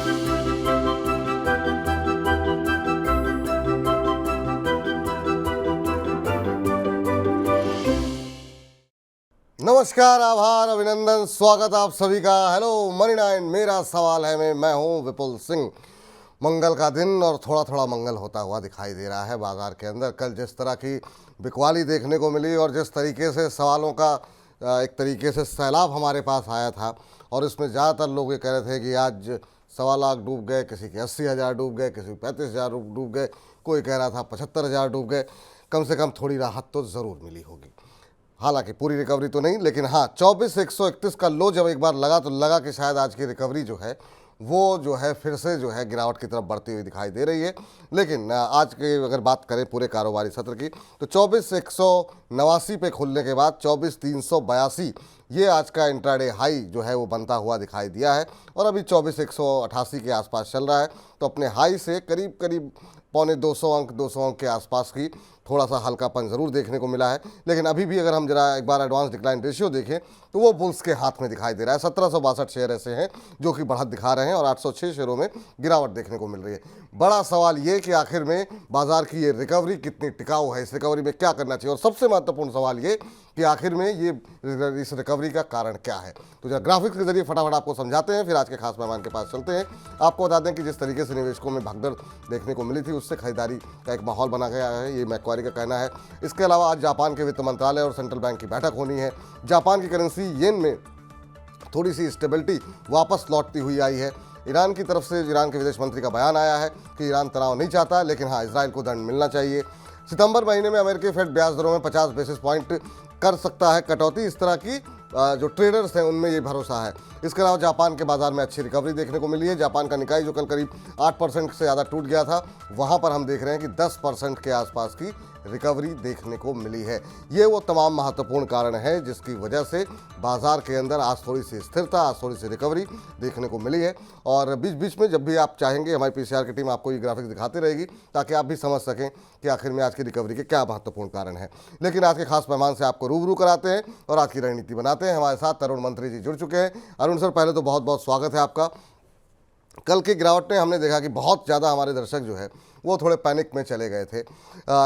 नमस्कार, आभार, अभिनंदन, स्वागत आप सभी का। हेलो मनी 9, मेरा सवाल है मैं हूं विपुल सिंह। मंगल का दिन और थोड़ा थोड़ा मंगल होता हुआ दिखाई दे रहा है बाजार के अंदर। कल जिस तरह की बिकवाली देखने को मिली और जिस तरीके से सवालों का एक तरीके से सैलाब हमारे पास आया था, और इसमें ज़्यादातर लोग ये कह रहे थे कि आज 1.25 लाख डूब गए, किसी के 80,000 डूब गए, किसी के 35,000 डूब गए, कोई कह रहा था 75,000 डूब गए। कम से कम थोड़ी राहत तो ज़रूर मिली होगी। हालांकि पूरी रिकवरी तो नहीं, लेकिन हाँ 24,131 का लो जब एक बार लगा तो लगा कि शायद आज की रिकवरी जो है वो जो है फिर से जो है गिरावट की तरफ बढ़ती हुई दिखाई दे रही है। लेकिन आज की अगर बात करें पूरे कारोबारी सत्र की, तो 24,189 पे खुलने के बाद 24,382 ये आज का इंट्राडे हाई जो है वो बनता हुआ दिखाई दिया है, और अभी 24,188 के आसपास चल रहा है। तो अपने हाई से करीब करीब 200 अंक के आसपास की थोड़ा सा हल्कापन ज़रूर देखने को मिला है। लेकिन अभी भी अगर हम जरा एक बार एडवांस डिक्लाइन रेशियो देखें तो वो बुल्स के हाथ में दिखाई दे रहा है। 1762 शेयर ऐसे हैं जो कि बढ़त दिखा रहे हैं और 806 शेयरों में गिरावट देखने को मिल रही है। बड़ा सवाल ये कि आखिर में बाजार की ये रिकवरी कितनी टिकाऊ है, इस रिकवरी में क्या करना चाहिए, और सबसे महत्वपूर्ण सवाल ये कि आखिर में ये इस रिकवरी का कारण क्या है। तो जरा ग्राफिक्स के जरिए फटाफट आपको समझाते हैं, फिर आज के खास मेहमान के पास चलते हैं। आपको बता दें कि जिस तरीके से निवेशकों में भगदड़ देखने को मिली थी, उससे खरीदारी का एक माहौल बना गया है, ये मैक्वारी का कहना है। इसके अलावा आज जापान के वित्त मंत्रालय और सेंट्रल बैंक की बैठक होनी है। जापान की करेंसी येन में थोड़ी सी स्टेबिलिटी वापस लौटती हुई आई है। ईरान की तरफ से ईरान के विदेश मंत्री का बयान आया है कि ईरान तनाव नहीं चाहता, लेकिन हाँ इजराइल को दंड मिलना चाहिए। सितंबर महीने में अमेरिकी फेड ब्याज दरों में 50 बेसिस पॉइंट कर सकता है कटौती, इस तरह की जो ट्रेडर्स हैं उनमें ये भरोसा है। इसके अलावा जापान के बाजार में अच्छी रिकवरी देखने को मिली है। जापान का निकाई जो कल करीब 8% से ज़्यादा टूट गया था, वहाँ पर हम देख रहे हैं कि 10% के आसपास की रिकवरी देखने को मिली है। ये वो तमाम महत्वपूर्ण कारण है जिसकी वजह से बाजार के अंदर आज थोड़ी सी स्थिरता, आज थोड़ी सी रिकवरी देखने को मिली है। और बीच बीच में जब भी आप चाहेंगे हमारी पीसीआर की टीम आपको ये ग्राफिक्स दिखाती रहेगी ताकि आप भी समझ सकें कि आखिर में आज की रिकवरी के क्या महत्वपूर्ण कारण है। लेकिन आज के खास मेहमान से आपको रूबरू कराते हैं और आज की रणनीति बनाते हैं। हमारे साथ तरुण मंत्री जी जुड़ चुके हैं। अरुण सर, पहले तो बहुत बहुत स्वागत है आपका। कल की गिरावट में हमने देखा कि बहुत ज़्यादा हमारे दर्शक जो है वो थोड़े पैनिक में चले गए थे,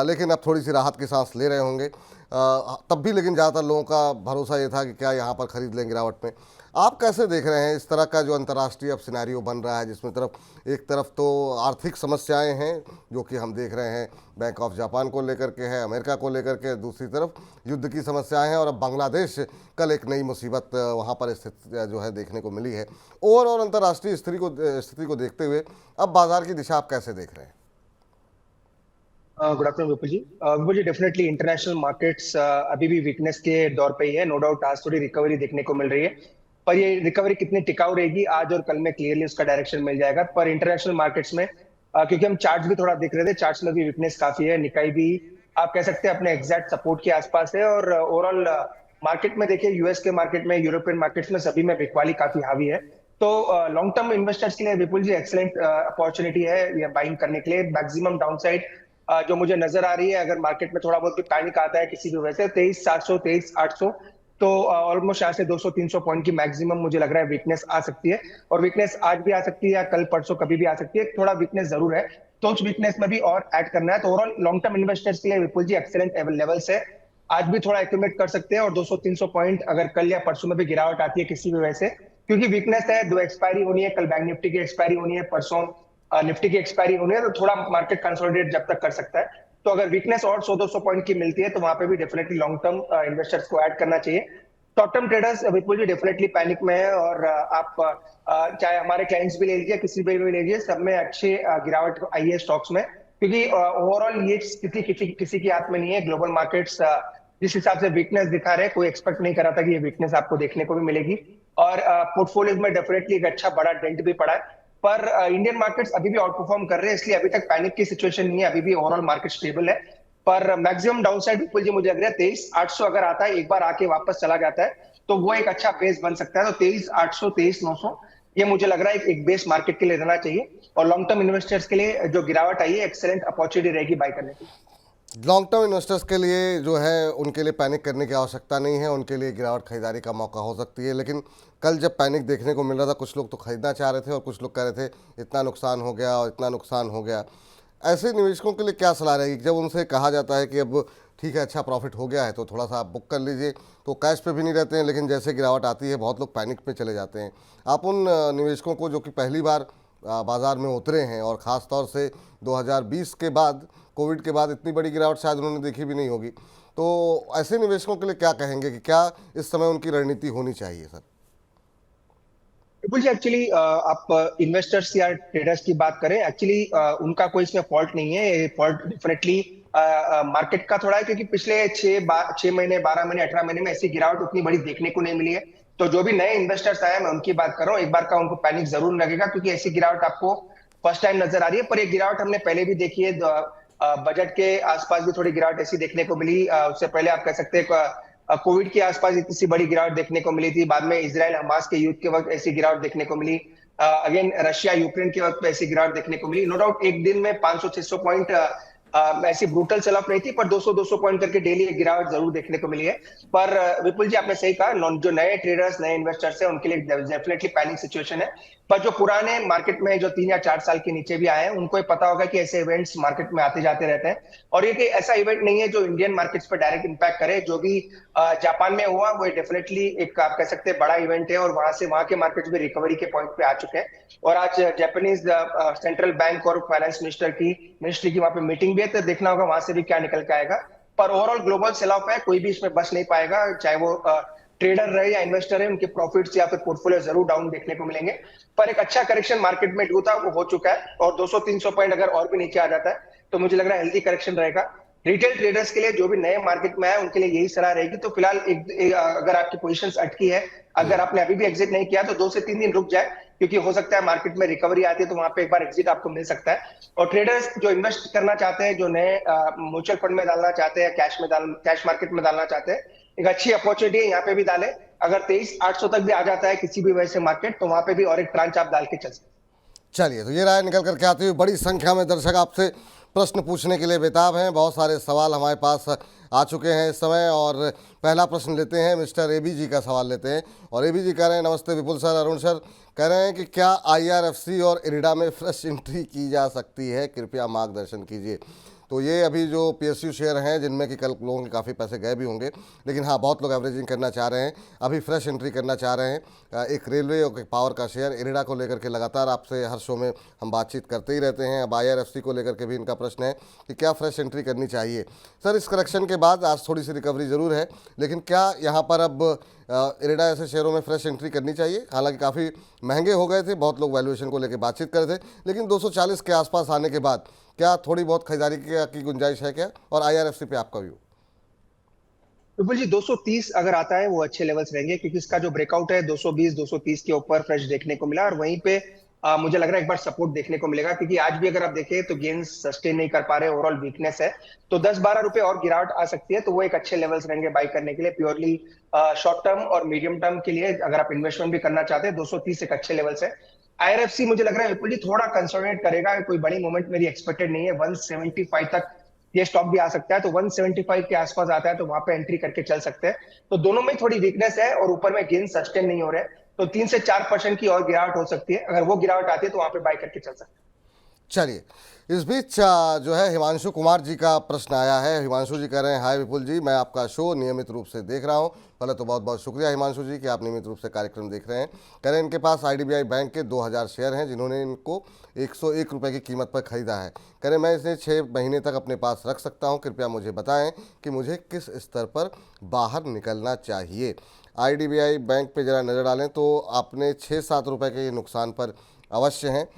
लेकिन अब थोड़ी सी राहत की सांस ले रहे होंगे। तब भी लेकिन ज़्यादातर लोगों का भरोसा ये था कि क्या यहाँ पर खरीद लें गिरावट में। आप कैसे देख रहे हैं इस तरह का जो अंतर्राष्ट्रीय अब सिनेरियो बन रहा है, जिसमें एक तरफ तो आर्थिक समस्याएं हैं जो कि हम देख रहे हैं बैंक ऑफ जापान को लेकर के है, अमेरिका को लेकर के, दूसरी तरफ युद्ध की समस्याएं हैं, और अब बांग्लादेश कल एक नई मुसीबत वहाँ पर स्थित जो है देखने को मिली है। ओवरऑल अंतर्राष्ट्रीय स्थिति को देखते हुए अब बाजार की दिशा आप कैसे देख रहे हैं? गुड आफ्टरनून विपुल जी, डेफिनेटली इंटरनेशनल मार्केट्स अभी भी वीकनेस के दौर पे ही है। नो डाउट आज थोड़ी रिकवरी देखने को मिल रही है, पर ये रिकवरी कितनी टिकाऊ रहेगी आज और कल में क्लियरली उसका डायरेक्शन मिल जाएगा। पर इंटरनेशनल मार्केट्स में क्योंकि हम चार्ट्स भी थोड़ा देख रहे थे, चार्ट्स में भी वीकनेस काफी है। निकाई भी आप कह सकते हैं अपने एग्जैक्ट सपोर्ट के आसपास है, और ओवरऑल मार्केट में देखिए, यूएस के मार्केट में, यूरोपियन मार्केट्स में सभी में बिकवाली काफी हावी है। तो लॉन्ग टर्म इन्वेस्टर्स के लिए विपुल जी एक्सेलेंट अपॉर्चुनिटी है ये बाइंग करने के लिए। मैक्सिमम डाउनसाइड जो मुझे नजर आ रही है, अगर मार्केट में थोड़ा बहुत भी पैनिक आता है किसी भी वजह से, 23,700 23,800, तो ऑलमोस्ट यहाँ से 200-300 पॉइंट की मैक्सिमम मुझे लग रहा है वीकनेस आ सकती है। और वीकनेस आज भी आ सकती है या कल परसों कभी भी आ सकती है, थोड़ा वीकनेस जरूर है, तो उस वीकनेस में भी और ऐड करना है। तो ओवरऑल लॉन्ग टर्म इन्वेस्टर्स के लिए विपुल जी एक्सेलेंट लेवल्स है, आज भी थोड़ा एक्यूमुलेट कर सकते हैं। और 200-300 पॉइंट अगर कल या परसों में भी गिरावट आती है किसी भी वजह से, क्योंकि वीकनेस है, 2 एक्सपायरी होनी है, कल बैंक निफ्टी की एक्सपायरी होनी है, परसों निफ्टी की एक्सपायरी होनी है, तो थोड़ा मार्केट कंसोलिडेट जब तक कर सकता है। तो अगर वीकनेस और 100-200 पॉइंट की मिलती है तो वहां पे भी डेफिनेटली लॉन्ग टर्म इन्वेस्टर्स को ऐड करना चाहिए। शॉर्ट टर्म ट्रेडर्स विपुल जी डेफिनेटली पैनिक में है, और आप चाहे हमारे क्लाइंट्स भी ले लीजिए, किसी भी ले लीजिए, सब में अच्छे गिरावट आई है स्टॉक्स में, क्योंकि ओवरऑल ये स्थिति किसी के हाथ में नहीं है। ग्लोबल मार्केट्स जिस हिसाब से वीकनेस दिखा रहे हैं, कोई एक्सपेक्ट नहीं करा था कि ये वीकनेस आपको देखने को भी मिलेगी। और पोर्टफोलियोज में डेफिनेटली एक अच्छा बड़ा डेंट भी पड़ा है, पर इंडियन मार्केट्स अभी भी आउट परफॉर्म कर रहे हैं, इसलिए अभी तक पैनिक की सिचुएशन नहीं है, अभी भी ओवरऑल मार्केट स्टेबल है। पर मैक्सिमम डाउनसाइड विपुल जी मुझे लग रहा है 23,800 अगर आता है, एक बार आके वापस चला जाता है, तो वो एक अच्छा बेस बन सकता है। तो 23,800 23,900 ये मुझे लग रहा है एक बेस मार्केट के लिए रहना चाहिए, और लॉन्ग टर्म इन्वेस्टर्स के लिए जो गिरावट आई है एक्सेलेंट अपॉर्चुनिटी रहेगी बाय करने की। लॉन्ग टर्म इन्वेस्टर्स के लिए जो है उनके लिए पैनिक करने की आवश्यकता नहीं है, उनके लिए गिरावट खरीदारी का मौका हो सकती है। लेकिन कल जब पैनिक देखने को मिल रहा था, कुछ लोग तो खरीदना चाह रहे थे और कुछ लोग कह रहे थे इतना नुकसान हो गया और इतना नुकसान हो गया। ऐसे निवेशकों के लिए क्या सलाह रहेगी जब उनसे कहा जाता है कि अब ठीक है, अच्छा प्रॉफिट हो गया है तो थोड़ा सा आप बुक कर लीजिए, तो कैश पे भी नहीं रहते हैं, लेकिन जैसे गिरावट आती है बहुत लोग पैनिक में चले जाते हैं। आप उन निवेशकों को जो कि पहली बार बाज़ार में उतरे हैं और ख़ास तौर से 2020 के बाद, कोविड के बाद इतनी बड़ी गिरावट शायद उन्होंने देखी भी नहीं होगी, तो ऐसे निवेशकों के लिए क्या कहेंगे कि क्या इस समय उनकी रणनीति होनी चाहिए सर? बिल्कुल जी, एक्चुअली आप इन्वेस्टर्स या ट्रेडर्स की बात करें, एक्चुअली उनका कोई इसमें फॉल्ट नहीं है। फॉल्ट डेफिनेटली मार्केट का थोड़ा है, क्योंकि पिछले 6 महीने 12 महीने 18 महीने में ऐसी गिरावट उतनी बड़ी देखने को नहीं मिली है। तो जो भी नए इन्वेस्टर्स आए, मैं उनकी बात कर रहा हूँ, एक बार का उनको पैनिक जरूर लगेगा, क्योंकि ऐसी गिरावट आपको फर्स्ट टाइम नजर आ रही है। पर ये गिरावट हमने पहले भी देखी है। बजट के आसपास भी थोड़ी गिरावट ऐसी देखने को मिली। उससे पहले आप कह सकते हैं कोविड के आसपास इतनी सी बड़ी गिरावट देखने को मिली थी। बाद में इसराइल हमास के युद्ध के वक्त ऐसी गिरावट देखने को मिली। अगेन रशिया यूक्रेन के वक्त ऐसी गिरावट देखने को मिली। नो डाउट एक दिन में 500-600 पॉइंट ऐसी ब्रूटल सेल ऑफ नहीं थी, पर 200-200 पॉइंट करके डेली एक गिरावट जरूर देखने को मिली है। पर विपुल जी, आपने सही कहा, जो नए ट्रेडर्स नए इन्वेस्टर्स हैं उनके लिए डेफिनेटली पैनिक सिचुएशन है। पर जो पुराने मार्केट में जो 3 या 4 साल के नीचे भी आए हैं, उनको ये पता होगा कि ऐसे इवेंट्स मार्केट में आते जाते रहते हैं। और ये कि ऐसा इवेंट नहीं है जो इंडियन मार्केट्स पर डायरेक्ट इंपैक्ट करे। जो भी जापान में हुआ वो डेफिनेटली एक आप कह सकते हैं बड़ा इवेंट है, और वहां से वहां के मार्केट्स भी रिकवरी के पॉइंट पे आ चुके हैं। और आज जापानीज सेंट्रल बैंक और फाइनेंस मिनिस्ट्री की वहां पे मीटिंग भी है, तो देखना होगा वहां से भी क्या निकल के आएगा। पर ओवरऑल ग्लोबल सेल ऑफ है, कोई भी इसमें बच नहीं पाएगा, चाहे वो ट्रेडर रहे या इन्वेस्टर है। उनके प्रॉफिट्स या फिर पोर्टफोलियो जरूर डाउन देखने को मिलेंगे। पर एक अच्छा करेक्शन मार्केट में ड्यू था, वो हो चुका है। और 200-300 पॉइंट अगर और भी नीचे आ जाता है तो मुझे लग रहा है हेल्दी करेक्शन रहेगा। रिटेल ट्रेडर्स के लिए, जो भी नए मार्केट में आए, उनके लिए यही सलाह रहेगी। तो फिलहाल अगर आपकी पोजीशंस अटकी है, अगर आपने अभी भी एग्जिट नहीं किया, तो 2 से 3 दिन रुक जाए, क्योंकि हो सकता है मार्केट में रिकवरी आती है तो वहां पे एक बार एग्जिट आपको मिल सकता है। और ट्रेडर्स जो इन्वेस्ट करना चाहते हैं, जो नए म्यूचुअल फंड में डालना चाहते हैं, कैश मार्केट में डालना चाहते हैं, एक अच्छी अपॉर्चुनिटी है, यहाँ पे भी डालें। अगर 23,800 तक भी आ जाता है किसी भी वजह से मार्केट, तो वहां पे भी और एक ट्रांच आप डाल के चल सकते हैं। चलिए, तो ये राय निकल करके आती हुई बड़ी संख्या में दर्शक आपसे प्रश्न पूछने के लिए बेताब हैं। बहुत सारे सवाल हमारे पास आ चुके हैं इस समय, और पहला प्रश्न लेते हैं, मिस्टर एबी जी का सवाल लेते हैं। और एबी जी कह रहे हैं, नमस्ते विपुल सर, अरुण सर, कह रहे हैं कि क्या आईआरएफसी और इरिडा में फ्रेश एंट्री की जा सकती है, कृपया मार्गदर्शन कीजिए। तो ये अभी जो पीएसयू शेयर हैं, जिनमें कि कल लोगों के काफ़ी पैसे गए भी होंगे, लेकिन हाँ, बहुत लोग एवरेजिंग करना चाह रहे हैं, अभी फ्रेश एंट्री करना चाह रहे हैं। एक रेलवे और एक पावर का शेयर, इरिडा को लेकर के लगातार आपसे हर शो में हम बातचीत करते ही रहते हैं। अब आईआरएफसी को लेकर के भी इनका प्रश्न है कि क्या फ्रेश एंट्री करनी चाहिए। सर, इस करेक्शन के बाद आज थोड़ी सी रिकवरी ज़रूर है, लेकिन क्या यहाँ पर अब इरिडा ऐसे शेयरों में फ्रेश एंट्री करनी चाहिए? हालांकि काफ़ी महंगे हो गए थे, बहुत लोग वैल्यूएशन को लेकर बातचीत कर रहे थे, लेकिन 240 के आसपास आने के बाद क्या थोड़ी बहुत खरीदारी की गुंजाइश है क्या? और आईआरएफसी पे आपका व्यू? विपुल जी, 230 अगर आता है वो अच्छे लेवल्स रहेंगे, क्योंकि इसका जो ब्रेकआउट है 220 230 के ऊपर फ्रेश देखने को मिला। और वहीं पे मुझे लग रहा है एक बार सपोर्ट देखने को मिलेगा, क्योंकि आज भी अगर आप देखें तो गेन्स सस्टेन नहीं कर पा रहे, ओवरऑल वीकनेस है। तो 10-12 रुपए और गिरावट आ सकती है, तो वो एक अच्छे लेवल्स रहेंगे बाई करने के लिए। प्योरली शॉर्ट टर्म और मीडियम टर्म के लिए अगर आप इन्वेस्टमेंट भी करना चाहते हैं, 230 एक अच्छे लेवल्स है। आईआरएफसी मुझे लग रहा है विपुल जी थोड़ा कंसोलिडेट करेगा, कोई बड़ी मूवमेंट मेरी एक्सपेक्टेड नहीं है। 175 तक ये स्टॉक भी आ सकता है, तो 175 के आसपास आता है तो वहां पे एंट्री करके चल सकते हैं। तो दोनों में थोड़ी वीकनेस है, और ऊपर में गेन सस्टेन नहीं हो रहे, तो 3 से 4% की और गिरावट हो सकती है। अगर वो गिरावट आती है तो वहां पे बाय करके चल सकते हैं। चलिए, इस बीच जो है हिमांशु कुमार जी का प्रश्न आया है। हिमांशु जी कह रहे हैं, हाय विपुल जी, मैं आपका शो नियमित रूप से देख रहा हूं। पहले तो बहुत बहुत शुक्रिया हिमांशु जी कि आप नियमित रूप से कार्यक्रम देख रहे हैं। कह रहे हैं इनके पास आईडीबीआई बैंक के 2000 शेयर हैं, जिन्होंने इनको 101 रुपये की कीमत पर खरीदा है। कह रहे मैं इसे 6 महीने तक अपने पास रख सकता हूँ, कृपया मुझे बताएं कि मुझे किस स्तर पर बाहर निकलना चाहिए। आईडीबीआई बैंक पे ज़रा नज़र डालें तो आपने 6-7 रुपये के नुकसान पर अवश्य हैं।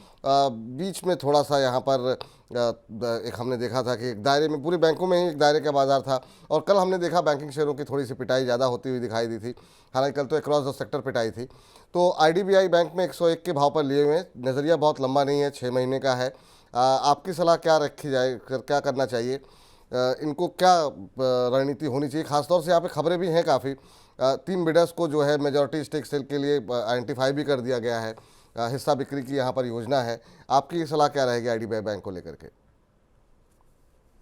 बीच में थोड़ा सा यहाँ पर एक हमने देखा था कि एक दायरे में, पूरे बैंकों में ही एक दायरे का बाजार था, और कल हमने देखा बैंकिंग शेयरों की थोड़ी सी पिटाई ज़्यादा होती हुई दिखाई दी थी। हालांकि कल तो अक्रॉस द सेक्टर पिटाई थी। तो आईडीबीआई बैंक में 101 के भाव पर लिए हुए हैं, नज़रिया बहुत लंबा नहीं है, 6 महीने का है। आपकी सलाह क्या रखी जाए, क्या करना चाहिए? इनको क्या रणनीति होनी चाहिए? खासतौर से यहाँ पे खबरें भी हैं काफ़ी, 3 बिडर्स को जो है मेजॉरिटी स्टेक सेल के लिए आइडेंटिफाई भी कर दिया गया है, हिस्सा बिक्री की यहाँ पर योजना है। आपकी सलाह क्या रहेगी आईडीबीआई बैंक को लेकर के?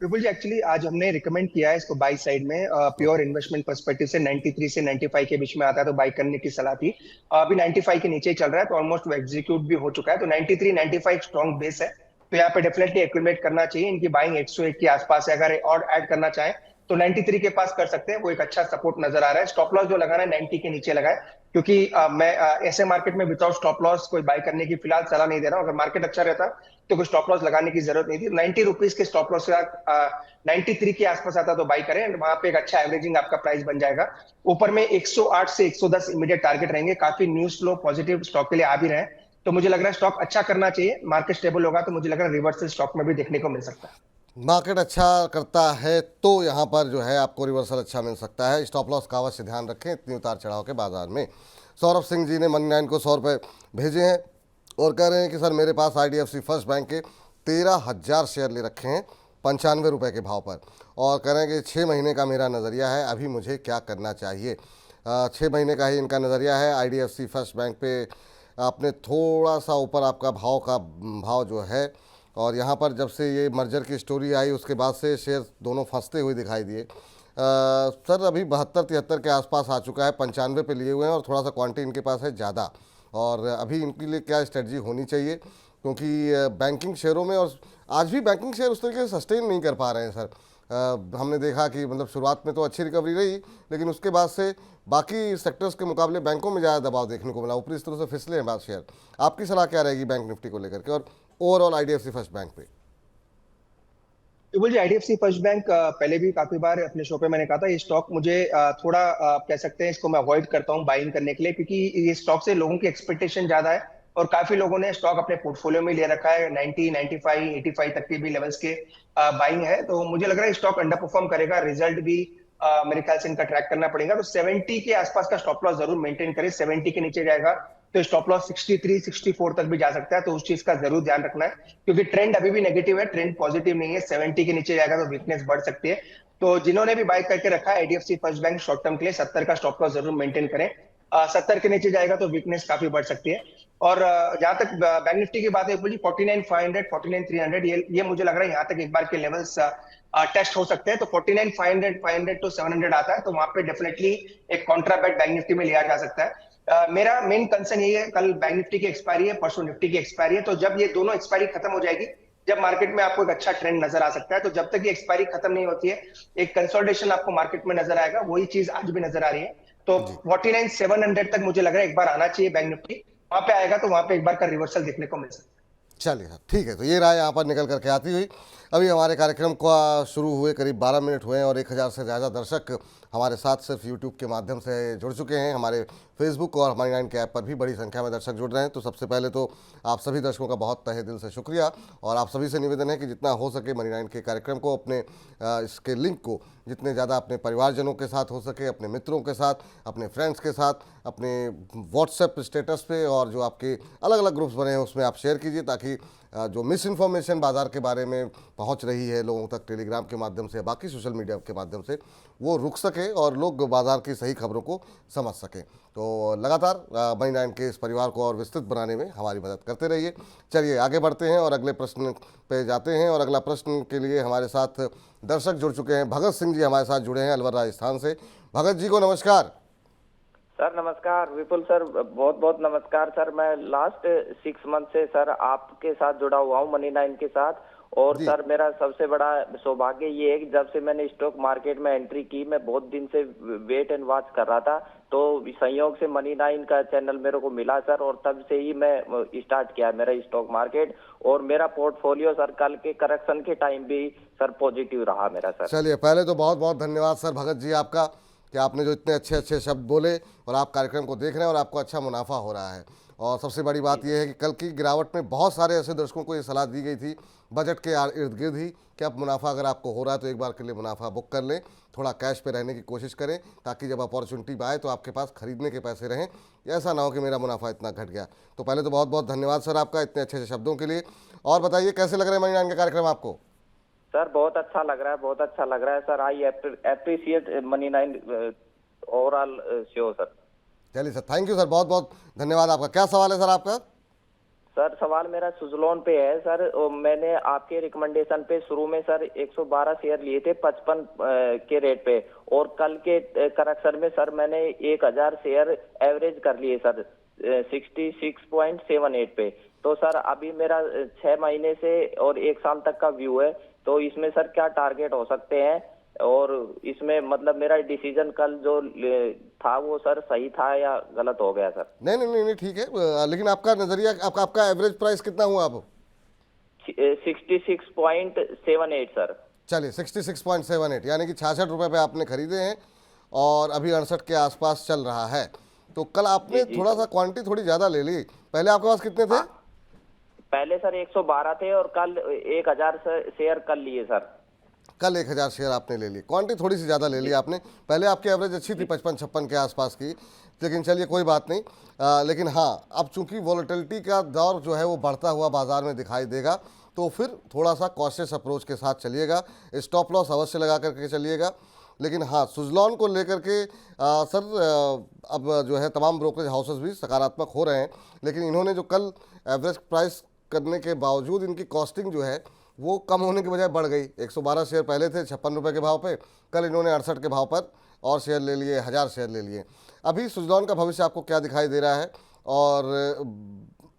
विपुल जी, एक्चुअली आज हमने रिकमेंड किया है इसको बाई साइड में। Pure okay. इन्वेस्टमेंट पर्सपेक्टिव से 93 से 95 के बीच में आता है तो बाई करने की सलाह थी। अभी 95 के नीचे ही चल रहा है तो ऑलमोस्ट वो एग्जीक्यूट भी हो चुका है, तो 93 95 स्ट्रॉन्ग बेस है। तो यहाँ पे डेफिनेटली एक्यूमुलेट करना चाहिए। इनकी बाइंग 101 के आसपास है, अगर और ऐड करना चाहें तो 93 के पास कर सकते हैं। वो एक अच्छा सपोर्ट नजर आ रहा है। स्टॉप लॉस जो लगाना है 90 के नीचे लगाए, क्योंकि मैं ऐसे मार्केट में विदाउट स्टॉप लॉस कोई बाय करने की फिलहाल सलाह नहीं दे रहा हूँ। अगर मार्केट अच्छा रहता तो कोई स्टॉप लॉस लगाने की जरूरत नहीं थी। 90 रुपीज के स्टॉप लॉस का 93 के आसपास आता तो बाई करें, वहां पे एक अच्छा एवरेजिंग आपका प्राइस बन जाएगा। ऊपर में 108 से 110 इमीडिएट टारगेट रहेंगे। काफी न्यूज फ्लो पॉजिटिव स्टॉक के लिए आ भी रहे हैं, तो मुझे लग रहा है स्टॉक अच्छा करना चाहिए। मार्केट स्टेबल होगा तो मुझे लग रहा है रिवर्सल स्टॉक में भी देखने को मिल सकता है। मार्केट अच्छा करता है तो यहाँ पर जो है आपको रिवर्सल अच्छा मिल सकता है। स्टॉप लॉस का अवश्य ध्यान रखें इतनी उतार चढ़ाव के बाजार में। सौरभ सिंह जी ने मनी 9 को 100 रुपये भेजे हैं और कह रहे हैं कि सर मेरे पास IDFC फर्स्ट बैंक के 13,000 शेयर ले रखे हैं 95 रुपये के भाव पर, और कह रहे हैं कि 6 महीने का मेरा नज़रिया है, अभी मुझे क्या करना चाहिए। 6 महीने का ही इनका नज़रिया है। IDFC फर्स्ट बैंक पे आपने थोड़ा सा ऊपर आपका भाव जो है, और यहाँ पर जब से ये मर्जर की स्टोरी आई उसके बाद से शेयर दोनों फंसते हुए दिखाई दिए। सर अभी 72-73 के आसपास आ चुका है, 95 पे लिए हुए हैं और थोड़ा सा क्वांटिटी इनके पास है ज़्यादा। और अभी इनके लिए क्या स्ट्रेटजी होनी चाहिए, क्योंकि बैंकिंग शेयरों में, और आज भी बैंकिंग शेयर उस तरीके से सस्टेन नहीं कर पा रहे हैं सर। हमने देखा कि मतलब शुरुआत में तो अच्छी रिकवरी रही, लेकिन उसके बाद से बाकी सेक्टर्स के मुकाबले बैंकों में ज़्यादा दबाव देखने को मिला, ऊपरी स्तरों से फिसले हैं बात शेयर। आपकी सलाह क्या रहेगी बैंक निफ्टी को लेकर के और ओवरऑल IDFC फर्स्ट बैंक पे? विपुल जी, आईडीएफसी फर्स्ट बैंक पहले भी काफी बार अपने शो पे मैंने कहा था ये स्टॉक मुझे थोड़ा कह सकते हैं इसको मैं अवॉइड करता हूँ बाइंग करने के लिए, क्योंकि ये स्टॉक से लोगों की एक्सपेक्टेशन ज्यादा है और काफी लोगों ने स्टॉक अपने पोर्टफोलियो में ले रखा है। 90 95 85 तक के भी लेवल्स के बाइंग है, तो मुझे लग रहा है स्टॉक अंडर परफॉर्म करेगा। रिजल्ट भी मेरे ख्याल से इनका ट्रैक करना पड़ेगा, तो 70 के आसपास का स्टॉप लॉस जरूर मेंटेन करें। 70 के नीचे जाएगा तो स्टॉप लॉस 63 64 तक भी जा सकता है, तो उस चीज का जरूर ध्यान रखना है, क्योंकि ट्रेंड अभी भी नेगेटिव है, ट्रेंड पॉजिटिव नहीं है। 70 के नीचे जाएगा तो वीकनेस बढ़ सकती है। तो जिन्होंने भी बाय करके रखा है IDFC first bank short term के लिए 70 का स्टॉप लॉस जरूर मेंटेन करें। 70 के नीचे जाएगा तो वीकनेस काफी बढ़ सकती है। और जहां तक बैंक निफ्टी की बात है 49,500 49,300 ये मुझे लग रहा है यहाँ तक एक बार के लेवल्स टेस्ट हो सकते हैं। तो 49,500 500 टू 700 आता है तो वहां पे डेफिनेटली एक कॉन्ट्रा बैट बैंक निफ्टी में लिया जा सकता है। मेरा मेन कंसर्न यही है, कल बैंक निफ्टी की एक्सपायरी है, परसों निफ्टी की एक्सपायरी है, तो जब ये दोनों एक्सपायरी खत्म हो जाएगी, जब मार्केट में आपको एक अच्छा ट्रेंड नजर आ सकता है। तो जब तक ये एक्सपायरी खत्म नहीं होती है एक कंसोलिडेशन आपको मार्केट में नजर आएगा। वही चीज आज भी नजर आ रही है। तो जी 49,700 तक मुझे लग रहा है एक बार आना चाहिए बैंक निफ्टी। वहां पे आएगा तो वहां पे एक बार का रिवर्सल देखने को मिल सकता है। चलिए सर, ठीक है। तो ये राय यहाँ पर निकल करके आती हुई, अभी हमारे कार्यक्रम का शुरू हुए करीब 12 मिनट हुए हैं और 1,000 से ज़्यादा दर्शक हमारे साथ सिर्फ यूट्यूब के माध्यम से जुड़ चुके हैं। हमारे फेसबुक और हमारी 9 के ऐप पर भी बड़ी संख्या में दर्शक जुड़ रहे हैं। तो सबसे पहले तो आप सभी दर्शकों का बहुत तहे दिल से शुक्रिया, और आप सभी से निवेदन है कि जितना हो सके मनी 9 के कार्यक्रम को अपने इसके लिंक को जितने ज़्यादा अपने परिवारजनों के साथ हो सके, अपने मित्रों के साथ, अपने फ्रेंड्स के साथ, अपने व्हाट्सएप स्टेटस पे और जो आपके अलग अलग ग्रुप्स बने हैं उसमें आप शेयर कीजिए, ताकि जो मिस इन्फॉर्मेशन बाज़ार के बारे में पहुंच रही है लोगों तक टेलीग्राम के माध्यम से, बाकी सोशल मीडिया के माध्यम से, वो रुक सके और लोग बाज़ार की सही खबरों को समझ सकें। तो लगातार मनी 9 के इस परिवार को और विस्तृत बनाने में हमारी मदद करते रहिए। चलिए आगे बढ़ते हैं और अगले प्रश्न पे जाते हैं, और अगला प्रश्न के लिए हमारे साथ दर्शक जुड़ चुके हैं। भगत सिंह जी हमारे साथ जुड़े हैं अलवर राजस्थान से। भगत जी को नमस्कार। सर नमस्कार। विपुल सर बहुत बहुत नमस्कार सर। मैं लास्ट 6 मंथ से सर आपके साथ जुड़ा हुआ हूँ मनी 9 के साथ, और जी सर मेरा सबसे बड़ा सौभाग्य ये है कि जब से मैंने स्टॉक मार्केट में एंट्री की, मैं बहुत दिन से वेट एंड वॉच कर रहा था, तो संयोग से मनी 9 का चैनल मेरे को मिला सर, और तब से ही मैं स्टार्ट किया मेरा स्टॉक मार्केट, और मेरा पोर्टफोलियो सर कल के करेक्शन के टाइम भी सर पॉजिटिव रहा मेरा सर। चलिए, पहले तो बहुत बहुत धन्यवाद सर भगत जी आपका, कि आपने जो इतने अच्छे अच्छे शब्द बोले और आप कार्यक्रम को देख रहे हैं और आपको अच्छा मुनाफा हो रहा है। और सबसे बड़ी बात यह है कि कल की गिरावट में बहुत सारे ऐसे दर्शकों को ये सलाह दी गई थी बजट के इर्द गिर्द ही, कि अब मुनाफा अगर आपको हो रहा है तो एक बार के लिए मुनाफा बुक कर लें, थोड़ा कैश पे रहने की कोशिश करें, ताकि जब अपॉर्चुनिटी आए तो आपके पास खरीदने के पैसे रहें। ऐसा ना हो कि मेरा मुनाफा इतना घट गया। तो पहले तो बहुत बहुत धन्यवाद सर आपका इतने अच्छे अच्छे शब्दों के लिए। और बताइए कैसे लग रहा है मनी 9 का कार्यक्रम आपको? सर बहुत अच्छा लग रहा है, बहुत अच्छा लग रहा है सर। आई एप्रिशिएट मनी 9 ओवरऑल शो सर। चलिए सर, थैंक यू सर, बहुत बहुत धन्यवाद आपका। क्या सवाल है सर आपका? सर सवाल मेरा सुजलोन पे है सर। मैंने आपके रिकमेंडेशन पे शुरू में सर 112 शेयर लिए थे 55 के रेट पे, और कल के करेक्शन में सर मैंने 1000 शेयर एवरेज कर लिए सर 66.78 पे। तो सर अभी मेरा 6 महीने से और 1 साल तक का व्यू है, तो इसमें सर क्या टारगेट हो सकते हैं? और इसमें मतलब मेरा डिसीजन कल जो था वो सर सही था या गलत हो गया सर? नहीं नहीं नहीं नहीं, ठीक है। लेकिन आपका नजरिया, आपका एवरेज प्राइस कितना हुआ अब? 66.78 सर। चलिए 66.78, यानी कि 66 रुपये पे आपने खरीदे हैं और अभी 68 के आसपास चल रहा है। तो कल आपने जी थोड़ा सर। सा क्वांटिटी थोड़ी ज़्यादा ले ली। पहले आपके पास कितने थे? पहले सर 112 थे और कल 1000 शेयर कर लिए सर। कल 1000 शेयर आपने ले ली, क्वांटिटी थोड़ी सी ज़्यादा ले ली आपने। पहले आपकी एवरेज अच्छी थी 55-56 के आसपास की, लेकिन चलिए कोई बात नहीं। लेकिन हाँ, अब चूंकि वॉलेटिलिटी का दौर जो है वो बढ़ता हुआ बाजार में दिखाई देगा, तो फिर थोड़ा सा कॉशियस अप्रोच के साथ चलिएगा, स्टॉप लॉस अवश्य लगा करके चलिएगा। लेकिन हाँ, सुजलॉन को लेकर के अब जो है तमाम ब्रोकरेज हाउसेस भी सकारात्मक हो रहे हैं, लेकिन इन्होंने जो कल एवरेज प्राइस करने के बावजूद इनकी कॉस्टिंग जो है वो कम होने की बजाय बढ़ गई। 112 शेयर पहले थे 56 रुपये के भाव पे, कल इन्होंने 68 के भाव पर और शेयर ले लिए, 1000 शेयर ले लिए। अभी सुजलॉन का भविष्य आपको क्या दिखाई दे रहा है, और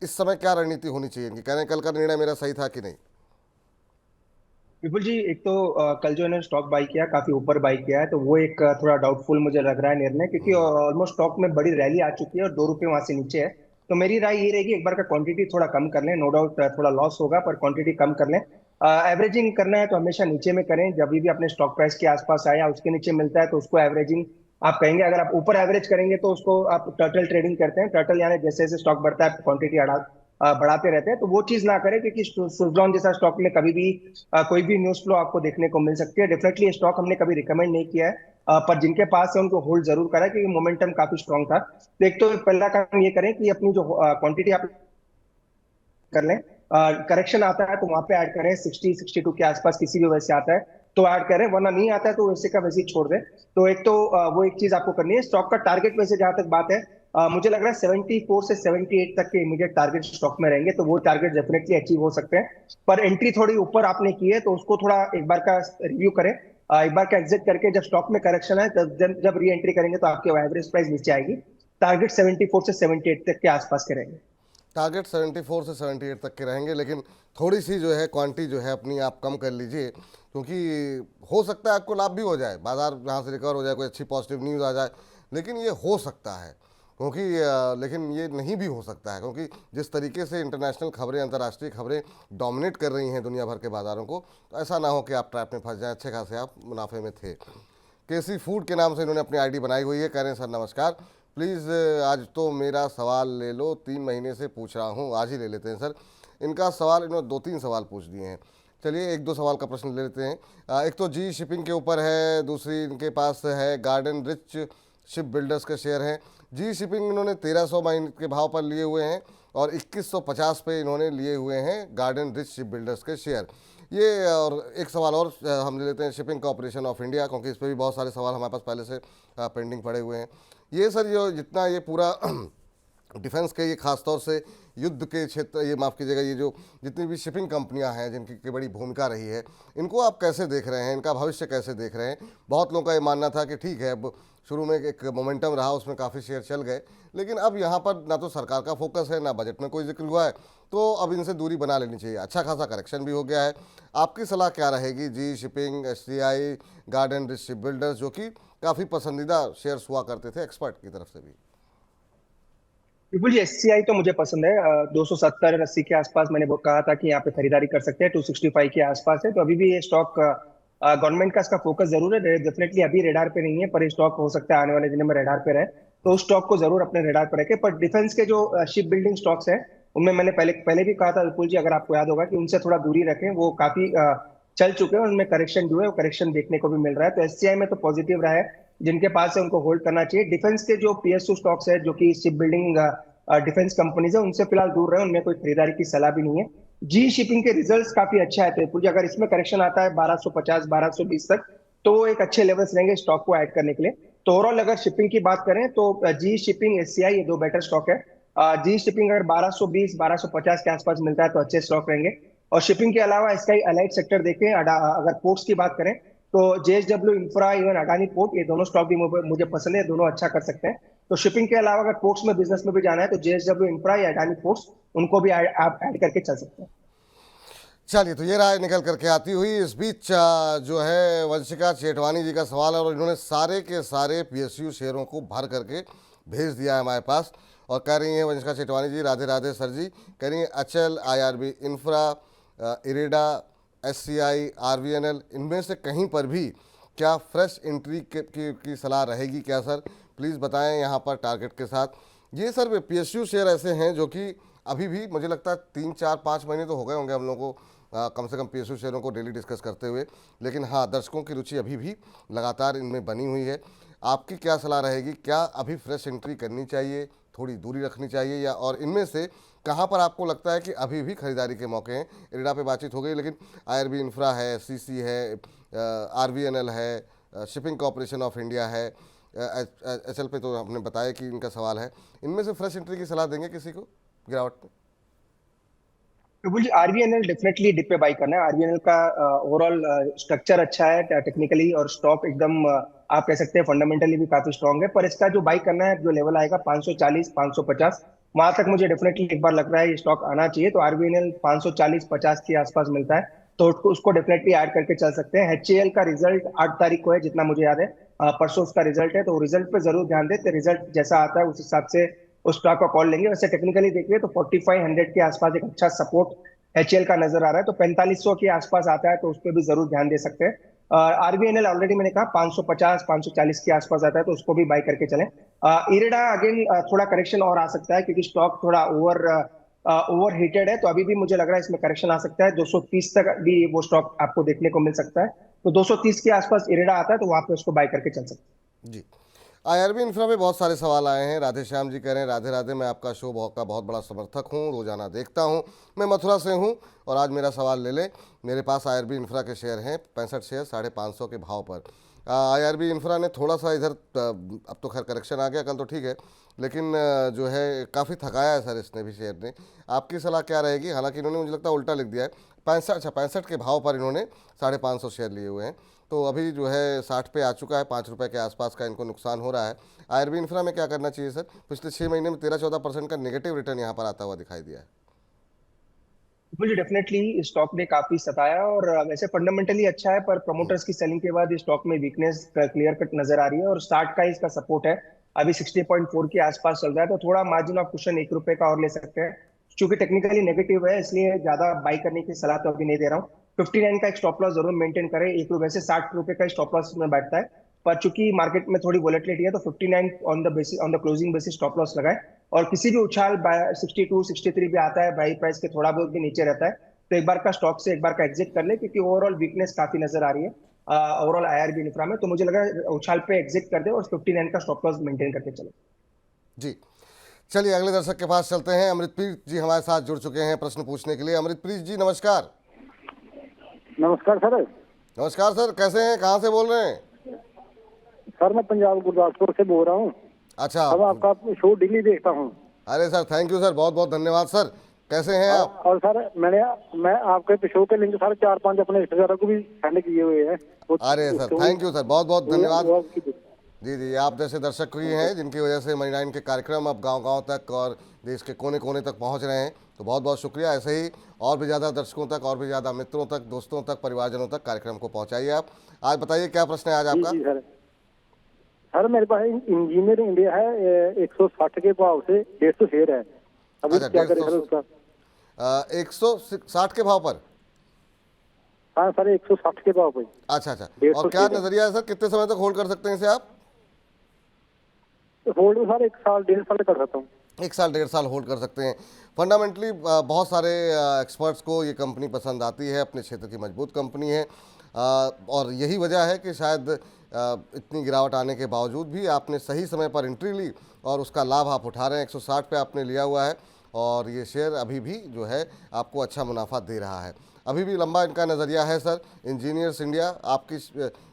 इस समय क्या रणनीति होनी चाहिए इनकी? कह रहे हैं कल का निर्णय मेरा सही था कि नहीं? विपुल जी, एक तो कल जो इन्होंने स्टॉक बाई किया, काफी ऊपर बाई किया है, तो वो एक थोड़ा डाउटफुल मुझे लग रहा है निर्णय, क्योंकि ऑलमोस्ट स्टॉक में बड़ी रैली आ चुकी है और 2 रुपये वहां से नीचे है। तो मेरी राय ये रहेगी, एक बार का क्वांटिटी थोड़ा कम कर लें। नो डाउट थोड़ा लॉस होगा, पर क्वांटिटी कम कर लें। एवरेजिंग करना है तो हमेशा नीचे में करें। जब भी अपने स्टॉक प्राइस के आसपास आया, उसके नीचे मिलता है तो उसको एवरेजिंग आप कहेंगे। अगर आप ऊपर एवरेज करेंगे तो उसको आप टर्टल ट्रेडिंग करते हैं। टर्टल यानी जैसे जैसे स्टॉक बढ़ता है क्वांटिटी बढ़ाते रहते हैं, तो वो चीज ना करें, क्योंकि सुजलॉन जैसा स्टॉक में कभी भी कोई भी न्यूज फ्लो आपको देखने को मिल सकती है। डेफिनेटली ये स्टॉक हमने कभी रिकमेंड नहीं किया है, पर जिनके पास है उनको होल्ड जरूर करा, क्योंकि मोमेंटम काफी स्ट्रांग था। तो एक तो पहला काम ये करें कि अपनी जो क्वांटिटी आप कर लें। करेक्शन आता है तो वहां पे ऐड करें, 60-62 के आसपास किसी भी वजह से आता है तो ऐड करें, वरना नहीं आता है तो वैसे का वैसे ही छोड़ दें। तो एक तो वो एक चीज आपको करनी है। स्टॉक का टारगेट वैसे जहां तक बात है, मुझे लग रहा है 74 से 78 तक के इमीडिएट टारगेट स्टॉक में रहेंगे, तो वो टारगेट डेफिनेटली अचीव हो सकते हैं। पर एंट्री थोड़ी ऊपर आपने की है तो उसको थोड़ा एक बार का रिव्यू करें। एक बार का एग्जिट करके जब स्टॉक में करेक्शन है तब जब री एंट्री करेंगे तो आपकी एवरेज प्राइस नीचे आएगी। टारगेट 74 से 78 तक के आसपास के रहेंगे। टारगेट 74 से 78 तक के रहेंगे, लेकिन थोड़ी सी जो है क्वांटिटी जो है अपनी आप कम कर लीजिए, क्योंकि हो सकता है आपको लाभ भी हो जाए, बाजार जहाँ से रिकवर हो जाए, कोई अच्छी पॉजिटिव न्यूज़ आ जाए। लेकिन ये हो सकता है, क्योंकि लेकिन ये नहीं भी हो सकता है, क्योंकि जिस तरीके से इंटरनेशनल खबरें, अंतर्राष्ट्रीय खबरें डोमिनेट कर रही हैं दुनिया भर के बाज़ारों को, तो ऐसा ना हो कि आप ट्रैप में फंस जाएं। अच्छे खासे आप मुनाफे में थे। केसी फूड के नाम से इन्होंने अपनी आईडी बनाई हुई है। कह रहे हैं सर नमस्कार, प्लीज़ आज तो मेरा सवाल ले लो, 3 महीने से पूछ रहा हूँ, आज ही ले लेते हैं सर। इनका सवाल, इन्होंने 2-3 सवाल पूछ दिए हैं। चलिए 1-2 सवाल का प्रश्न ले लेते हैं। एक तो जी शिपिंग के ऊपर है, दूसरी इनके पास है गार्डन रिच शिप बिल्डर्स के शेयर हैं। जी शिपिंग इन्होंने 1300 महीने के भाव पर लिए हुए हैं और 2150 पे इन्होंने लिए हुए हैं गार्डन रिच शिप बिल्डर्स के शेयर। ये, और एक सवाल और हम ले लेते हैं शिपिंग कॉर्पोरेशन ऑफ इंडिया, क्योंकि इस पर भी बहुत सारे सवाल हमारे पास पहले से पेंडिंग पड़े हुए हैं। ये सर जो जितना ये पूरा डिफेंस के, ये खासतौर से युद्ध के क्षेत्र, ये माफ़ कीजिएगा, ये जो जितनी भी शिपिंग कंपनियां हैं जिनकी की बड़ी भूमिका रही है, इनको आप कैसे देख रहे हैं, इनका भविष्य कैसे देख रहे हैं? बहुत लोगों का ये मानना था कि ठीक है, अब शुरू में एक मोमेंटम रहा, उसमें काफ़ी शेयर चल गए, लेकिन अब यहाँ पर ना तो सरकार का फोकस है, ना बजट में कोई जिक्र हुआ है, तो अब इनसे दूरी बना लेनी चाहिए। अच्छा खासा करेक्शन भी हो गया है। आपकी सलाह क्या रहेगी? जी shipping, SCI, garden reach shipbuilders, जो कि काफ़ी पसंदीदा शेयर्स हुआ करते थे एक्सपर्ट की तरफ से भी। बिल्कुल जी, SCI तो मुझे पसंद है। 270-80 के आसपास मैंने वो कहा था कि यहाँ पे खरीदारी कर सकते हैं, 265 के आसपास है, तो अभी भी ये स्टॉक गवर्नमेंट का इसका फोकस जरूर है। डेफिनेटली अभी रेडार पे नहीं है, पर ये स्टॉक हो सकता है आने वाले दिनों में रेडार पे रहे, तो उस स्टॉक को जरूर अपने रेडार पर रखें। पर डिफेंस के जो शिप बिल्डिंग स्टॉक्स है, उनमें मैंने पहले भी कहा था विपुल जी, अगर आपको याद होगा, कि उनसे थोड़ा दूरी रखें। वो काफी चल चुके हैं, उनमें करेक्शन जो है वो करेक्शन देखने को भी मिल रहा है। तो SCI में तो पॉजिटिव रहा है, जिनके पास है उनको होल्ड करना चाहिए। डिफेंस के जो PSU स्टॉक्स है, जो कि शिप बिल्डिंग डिफेंस कंपनीज है, उनसे फिलहाल दूर रहे, उनमें कोई खरीदारी की सलाह भी नहीं है। जी शिपिंग के रिजल्ट्स काफी अच्छा है, तो अगर इसमें करेक्शन आता है 1250-1220 तक, तो एक अच्छे लेवल्स रहेंगे स्टॉक को ऐड करने के लिए। तो ओवरऑल अगर शिपिंग की बात करें तो जी शिपिंग, SCI, ये 2 बेटर स्टॉक है। जी शिपिंग अगर 1220 1250 के आसपास मिलता है तो अच्छे स्टॉक रहेंगे। और शिपिंग के अलावा इसका ही अलाइड सेक्टर देखें, अगर पोर्ट्स की बात करें तो JSW infra, even Adani port, ये दोनों स्टॉक भी मुझे पसंद है, दोनों अच्छा कर सकते हैं। तो शिपिंग के अलावा अगर पोर्ट्स में बिजनेस में भी जाना है तो जेएसडब्ल्यू इंफ्रा या अडानी पोर्ट्स, उनको भी आप ऐड करके चल सकते हैं। चलिए, तो ये राय निकल करके आती हुई इस बीच जो है वंशिका चेटवानी जी का सवाल है और इन्होंने सारे के सारे पीएसयू शेयरों को भर करके भेज दिया है हमारे पास और कह रही हैं वंशिका चेटवानी जी, राधे राधे सर जी। कह रही हैं अचल, IRB infra, IREDA, SCI, RVNL, इनमें से कहीं पर भी क्या फ्रेश एंट्री की सलाह रहेगी क्या सर? प्लीज़ बताएं यहाँ पर टारगेट के साथ। ये सर पीएसयू शेयर ऐसे हैं जो कि अभी भी मुझे लगता है 3 4 5 महीने तो हो गए होंगे हम लोगों को कम से कम पीएसयू शेयरों को डेली डिस्कस करते हुए, लेकिन हाँ, दर्शकों की रुचि अभी भी लगातार इनमें बनी हुई है। आपकी क्या सलाह रहेगी? क्या अभी फ्रेश एंट्री करनी चाहिए, थोड़ी दूरी रखनी चाहिए, या और इनमें से कहाँ पर आपको लगता है कि अभी भी खरीदारी के मौके हैं? इरेडा पे बातचीत हो गई, लेकिन आईआरबी इंफ्रा है, सीसी है, आरवीएनएल है, शिपिंग कॉरपोरेशन ऑफ इंडिया है, एचएल पे तो आपने बताया कि इनका सवाल है। इनमें से फ्रेश एंट्री की सलाह देंगे किसी को गिरावट में? बिल्कुल जी, आरवीएनएल डेफिनेटली डिप पे बाई करना है। आरवीएनएल का ओवरऑल स्ट्रक्चर अच्छा है टेक्निकली, और स्टॉक एकदम आप कह सकते हैं फंडामेंटली भी काफी स्ट्रांग है। पर इसका जो बाई करना है, जो लेवल आएगा 540 550, वहां तक मुझे डेफिनेटली एक बार लग रहा है ये स्टॉक आना चाहिए। तो आरवीएनएल 540 50 के आसपास मिलता है तो उसको डेफिनेटली ऐड करके चल सकते हैं। एचएएल का रिजल्ट 8 तारीख को है जितना मुझे याद है, परसों उसका रिजल्ट है, तो रिजल्ट पे जरूर ध्यान दें। रिजल्ट जैसा आता है उस हिसाब से उस स्टॉक का कॉल लेंगे। वैसे टेक्निकली देखिए तो 4500 के आसपास एक अच्छा सपोर्ट एचएल का नजर आ रहा है, तो 4500 के आसपास आता है तो उस पर भी जरूर ध्यान दे सकते हैं। आरबीएनएल ऑलरेडी मैंने कहा 550 540 के आसपास आता है तो उसको भी बाय करके चलें। इरेडा अगेन थोड़ा करेक्शन और आ सकता है क्योंकि स्टॉक थोड़ा ओवर हीटेड है, तो अभी भी मुझे लग रहा है इसमें करेक्शन आ सकता है। 230 तक भी वो स्टॉक आपको देखने को मिल सकता है, तो 230 के आसपास इरेडा आता है तो वहां पे उसको बाय करके चल सकते हैं। जी। आईआरबी इंफ्रा में बहुत सारे सवाल आए हैं। राधे श्याम जी कह रहे हैं राधे राधे, मैं आपका शो का बहुत बड़ा समर्थक हूं, रोजाना देखता हूं, मैं मथुरा से हूं और आज मेरा सवाल ले लें। मेरे पास आईआरबी इंफ्रा के शेयर हैं 65 शेयर 550 के भाव पर। आईआरबी इंफ्रा ने थोड़ा सा इधर अब तो खैर करेक्शन आ गया, कल तो ठीक है, लेकिन जो है काफ़ी थकाया है सर इसने भी, शेयर ने। आपकी सलाह क्या रहेगी? हालांकि इन्होंने मुझे लगता है उल्टा लिख दिया है, 65 के भाव पर इन्होंने 550 शेयर लिए हुए हैं, तो अभी जो है 60 पे आ चुका है, 5 रुपये के आसपास का इनको नुकसान हो रहा है। आईआरबी इंफ्रा में क्या करना चाहिए सर? पिछले 6 महीने में 13-14% का नेगेटिव रिटर्न यहाँ पर आता हुआ दिखाई दिया है। मुझे डेफिनेटली स्टॉक ने काफी सताया, और वैसे फंडामेंटली अच्छा है, पर प्रमोटर्स की सेलिंग के बाद स्टॉक में वीकनेस क्लियर कट नजर आ रही है। और स्टार्ट का इसका सपोर्ट है अभी 60.4 के आसपास चल रहा है, तो थोड़ा मार्जिन ऑफ कुशन 1 रुपए का और ले सकते हैं। क्योंकि टेक्निकली नेगेटिव है इसलिए ज्यादा बाई करने की सलाह तो अभी नहीं दे रहा हूँ। 59 का एक स्टॉप लॉस जरूर मेंटेन करें। 1 रुपए से 60 रुपए का स्टॉप लॉस में बैठता है, पर चूंकि मार्केट में थोड़ी वोलेटिलिटी है तो 59 on the closing basis stop loss लगाए। और किसी भी उछाल 62 63 भी आता है, बाई प्राइस के थोड़ा बहुत भी नीचे रहता है, तो एक बार का स्टॉक से एक बार का एग्जिट कर ले, क्योंकि ओवरऑल वीकनेस काफी नजर आ रही है ओवरऑल आईआरबी इंफ्रा में। तो मुझे लगा उछाल पे एग्जिट कर दे और 59 का स्टॉप लॉस मेंटेन करके चले। जी, चलिए अगले दर्शक के पास चलते हैं। अमृतप्रीत जी हमारे साथ जुड़ चुके हैं प्रश्न पूछने के लिए। अमृतप्रीत जी नमस्कार। नमस्कार सर। नमस्कार सर, कैसे हैं, कहाँ से बोल रहे हैं? सर मैं पंजाब गुरदासपुर से बोल रहा हूँ। अच्छा, अब आपका शो डेली देखता हूँ। अरे सर थैंक यू सर, बहुत बहुत धन्यवाद सर। कैसे हैं आप? और सर मैं आपके शो के लिंक सर 4-5 अपने रिश्तेदारों को भी सेंड किए हुए हैं। अरे सर थैंक यू सर, बहुत बहुत धन्यवाद। वो आपकी- जी जी, आप जैसे दर्शक ही हैं जिनकी वजह से मनी 9 के कार्यक्रम अब गांव-गांव तक और देश के कोने-कोने तक पहुंच रहे हैं, तो बहुत बहुत शुक्रिया। ऐसे ही और भी ज़्यादा दर्शकों तक, और भी ज़्यादा मित्रों तक, दोस्तों तक, परिवारजनों तक कार्यक्रम को पहुंचाइए आप। आज बताइए क्या प्रश्न है आज जी आपका? जी सर मेरे पास इंजीनियर इंडिया है 160 के भाव से 150 शेयर है। अभी अच्छा, क्या करें सर 150 उसका? 160 के भाव पर? हाँ सर 160 के भाव पे। अच्छा अच्छा, 150 और क्या शेयर है। नजरिया है सर, कितने समय तक होल्ड कर सकते हैं इसे आप? होल्ड सर 1 साल 1.5 साल कर सकता हूँ। 1 साल 1.5 साल होल्ड कर सकते हैं। फंडामेंटली बहुत सारे एक्सपर्ट्स को ये कंपनी पसंद आती है, अपने क्षेत्र की मजबूत कंपनी है, और यही वजह है कि शायद इतनी गिरावट आने के बावजूद भी आपने सही समय पर एंट्री ली और उसका लाभ आप उठा रहे हैं। 160 पे आपने लिया हुआ है और ये शेयर अभी भी जो है आपको अच्छा मुनाफा दे रहा है। अभी भी लंबा इनका नज़रिया है सर। इंजीनियर्स इंडिया, आपकी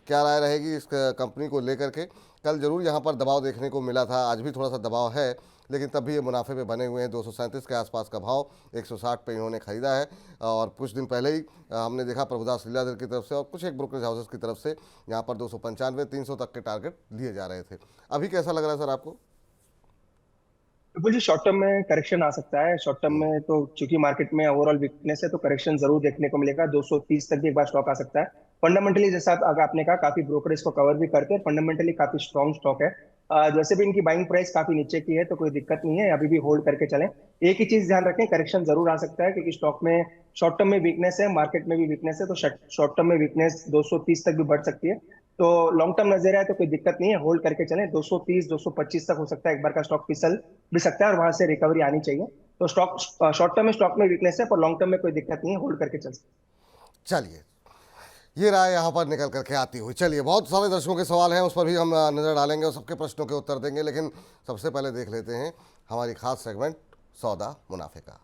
क्या राय रहेगी इस कंपनी को लेकर के? कल जरूर यहाँ पर दबाव देखने को मिला था, आज भी थोड़ा सा दबाव है, लेकिन तब भी ये मुनाफे पे बने हुए हैं। 237 के आसपास का भाव, 160 पे इन्होंने खरीदा है। और कुछ दिन पहले ही हमने देखा प्रभुदास लीलाधर की तरफ से और कुछ एक ब्रोकरेज हाउसेस की तरफ से यहाँ पर 295, 300 तक के टारगेट लिए जा रहे थे। अभी कैसा लग रहा है सर आपको? बिल्कुल जी, शॉर्ट टर्म में करेक्शन आ सकता है। शॉर्ट टर्म में तो चूंकि मार्केट में ओवरऑल वीकनेस है तो करेक्शन जरूर देखने को मिलेगा। 230 तक भी एक बार स्टॉक आ सकता है। फंडामेंटली जैसा अगर आपने कहा, काफी ब्रोकरेज को कवर भी करते हैं, फंडामेंटली काफी स्ट्रॉन्ग स्टॉक है। जैसे भी इनकी बाइंग प्राइस काफी नीचे की है तो कोई दिक्कत नहीं है, अभी भी होल्ड करके चलें। एक ही चीज ध्यान रखें, करेक्शन जरूर आ सकता है क्योंकि स्टॉक में शॉर्ट टर्म में वीकनेस है, मार्केट में भी वीकनेस है, तो शॉर्ट टर्म में वीकनेस 230 तक भी बढ़ सकती है। तो लॉन्ग टर्म नजर आए तो कोई दिक्कत नहीं है, होल्ड करके चलें। 230 225 तक हो सकता है एक बार का स्टॉक फिसल भी सकता है और वहां से रिकवरी आनी चाहिए। तो स्टॉक शॉर्ट टर्म में स्टॉक में वीकनेस है, पर लॉन्ग टर्म में कोई दिक्कत नहीं है, होल्ड करके चल सकते हैं। चलिए, ये राय यहाँ पर निकल करके आती हुई। चलिए, बहुत सारे दर्शकों के सवाल हैं, उस पर भी हम नज़र डालेंगे और सबके प्रश्नों के उत्तर देंगे। लेकिन सबसे पहले देख लेते हैं हमारी खास सेगमेंट सौदा मुनाफे का।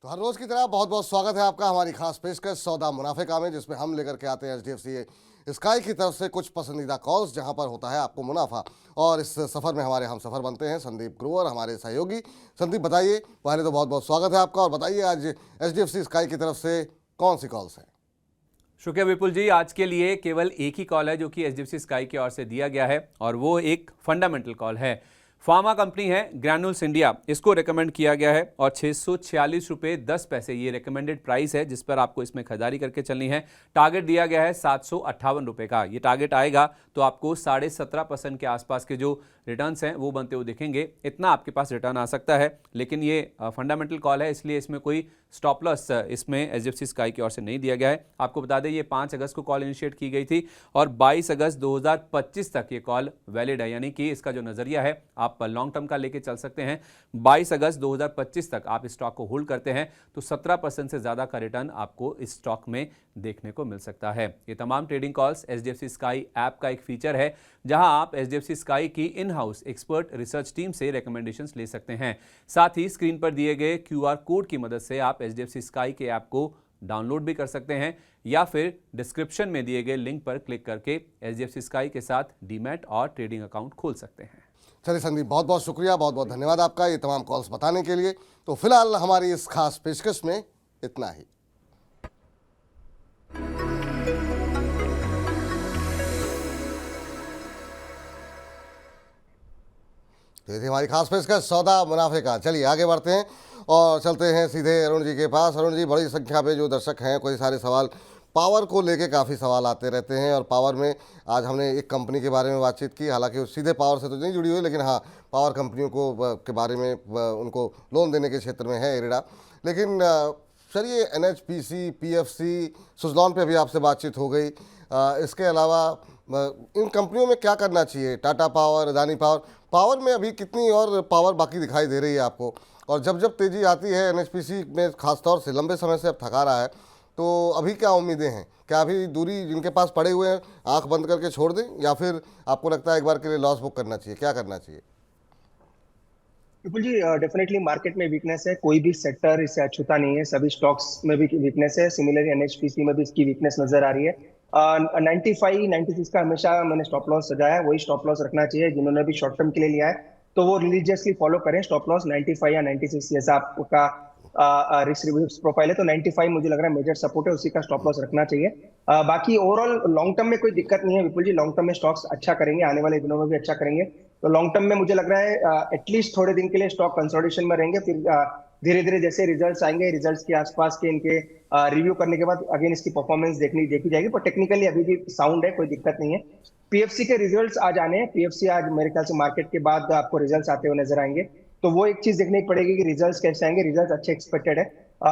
तो हर रोज की तरह बहुत बहुत स्वागत है आपका हमारी खास पेशकश सौदा मुनाफे का में, जिसमें हम लेकर के आते हैं HDFC स्काई की तरफ से कुछ पसंदीदा कॉल्स, जहां पर होता है आपको मुनाफा। और इस सफ़र में हमारे हम सफ़र बनते हैं संदीप ग्रोवर, हमारे सहयोगी। संदीप, बताइए, पहले तो बहुत बहुत स्वागत है आपका, और बताइए आज HDFC स्काई की तरफ से कौन सी कॉल्स हैं? शुक्रिया विपुल जी। आज के लिए केवल एक ही कॉल है जो कि HDFC स्काई की ओर से दिया गया है, और वो एक फंडामेंटल कॉल है। फार्मा कंपनी है ग्रैन्युल्स इंडिया, इसको रेकमेंड किया गया है और 646 रुपये 10 पैसे ये रेकमेंडेड प्राइस है जिस पर आपको इसमें खरीदारी करके चलनी है। टारगेट दिया गया है 758 रुपये का। ये टारगेट आएगा तो आपको 17.5% के आसपास के जो रिटर्न्स हैं वो बनते हुए दिखेंगे। इतना आपके पास रिटर्न आ सकता है, लेकिन ये फंडामेंटल कॉल है, इसलिए इसमें कोई स्टॉप लॉस इसमें HDFC स्काई की ओर से नहीं दिया गया है। आपको बता दें, ये 5 अगस्त को कॉल इनिशिएट की गई थी और 22 अगस्त 2025 तक ये कॉल वैलिड है, यानी कि इसका जो नज़रिया है आप लॉन्ग टर्म का लेके चल सकते हैं। 22 अगस्त 2025 तक आप इस स्टॉक को होल्ड करते हैं तो 17% से ज़्यादा का रिटर्न आपको इस स्टॉक में देखने को मिल सकता है। ये तमाम trading calls HDFC sky app का एक फीचर है, जहां आप HDFC स्काई की in house expert research team से रिकमेंडेशंस ले सकते हैं। साथ ही स्क्रीन पर दिए गए QR कोड की मदद से आप HDFC स्काई के ऐप को डाउनलोड भी कर सकते हैं, या फिर डिस्क्रिप्शन में दिए गए लिंक पर क्लिक करके HDFC स्काई के साथ डीमैट और ट्रेडिंग अकाउंट खोल सकते हैं। चलिए संदीप, बहुत बहुत शुक्रिया, बहुत बहुत धन्यवाद आपका ये तमाम कॉल्स बताने के लिए। तो फिलहाल हमारी इस खास पेशकश में इतना ही। तो ये थी हमारी खास पेशकश सौदा मुनाफे का। चलिए आगे बढ़ते हैं और चलते हैं सीधे अरुण जी के पास। अरुण जी, बड़ी संख्या में जो दर्शक हैं, कोई सारे सवाल पावर को लेके काफ़ी सवाल आते रहते हैं, और पावर में आज हमने एक कंपनी के बारे में बातचीत की। हालांकि वो सीधे पावर से तो नहीं जुड़ी हुई, लेकिन हाँ, पावर कंपनियों को के बारे में उनको लोन देने के क्षेत्र में है इरेडा। लेकिन चलिए, NHPC, PFC, सुजलॉन पे भी आपसे बातचीत हो गई। इसके अलावा इन कंपनियों में क्या करना चाहिए? Tata power, Adani power, power में अभी कितनी और पावर बाकी दिखाई दे रही है आपको? और जब जब तेज़ी आती है NHPC में खासतौर से, लंबे समय से अब थका रहा है, तो अभी क्या उम्मीदें हैं? क्या अभी दूरी जिनके पास पड़े हुए हैं आंख बंद करके छोड़ दें, या फिर आपको लगता है एक बार के लिए लॉस बुक करना चाहिए? क्या करना चाहिए? विपुल जी, डेफिनेटली मार्केट में वीकनेस है, कोई भी सेक्टर इससे अछूता नहीं है, सभी स्टॉक्स में भी वीकनेस है। सिमिलरली NHPC में भी इसकी वीकनेस नजर आ रही है। 95 96 का हमेशा मैंने स्टॉप लॉस सजाया है, वही स्टॉप लॉस रखना चाहिए। जिन्होंने भी शॉर्ट टर्म के लिए लिया है तो वो रिलीजियसली फॉलो करें स्टॉप लॉस 95 या 96 जैसा आपका रिस्क प्रोफाइल है, तो 95 मुझे लग रहा है मेजर सपोर्ट है, उसी का स्टॉप लॉस रखना चाहिए। बाकी ओवरऑल लॉन्ग टर्म में कोई दिक्कत नहीं है विपुल जी, लॉन्ग टर्म में स्टॉक्स अच्छा करेंगे, आने वाले दिनों में भी अच्छा करेंगे। तो लॉन्ग टर्म में मुझे लग रहा है एटलीस्ट थोड़े दिन के लिए स्टॉक कंसोलिडेशन में रहेंगे, फिर धीरे धीरे जैसे रिजल्ट्स आएंगे, रिजल्ट्स के आसपास के इनके रिव्यू करने के बाद अगेन इसकी परफॉर्मेंस देखी जाएगी। पर टेक्निकली अभी भी साउंड है, कोई दिक्कत नहीं है। PFC के रिजल्ट्स आज आने हैं, PFC आज मेरे ख्याल से मार्केट के बाद आपको रिजल्ट्स आते हुए नजर आएंगे, तो वो एक चीज देखनी पड़ेगी कि रिजल्ट्स कैसे आएंगे। रिजल्ट्स अच्छे एक्सपेक्टेड है।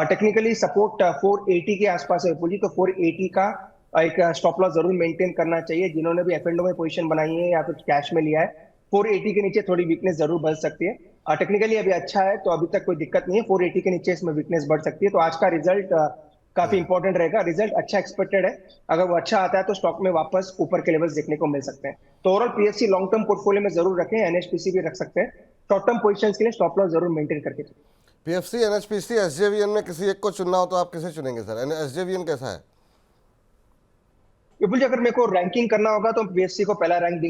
टेक्निकली सपोर्ट 480 के आसपास है विपुल जी, तो 480 का एक स्टॉप लॉस जरूर मेंटेन करना चाहिए। जिन्होंने भी F&O में पोजीशन बनाई है या फिर कैश में लिया है, 480 के नीचे थोड़ी वीकनेस जरूर बढ़ सकती है। टेक्निकली अभी अच्छा है तो अभी तक कोई दिक्कत नहीं है, 480 के नीचे इसमें वीकनेस बढ़ सकती है। तो आज का रिजल्ट काफी इंपॉर्टेंट रहेगा। रिजल्ट अच्छा एक्सपेक्टेड है, अगर वो अच्छा आता है तो स्टॉक में वापस ऊपर के लेवल्स देखने को मिल सकते हैं। तो overall PFC long term portfolio में जरूर रखें, NHPC भी रख सकते हैं। शॉर्ट टर्म पोजीशंस के लिए स्टॉप लॉस जरूर मेंटेन करके। PFC, NHPC, SJVN में किसी एक को चुनना हो तो आप किसे चुनेंगे सर? SJVN कैसा है? विपुल जी, अगर मेरे को रैंकिंग करना होगा तो पीएफसी को पहला रैंक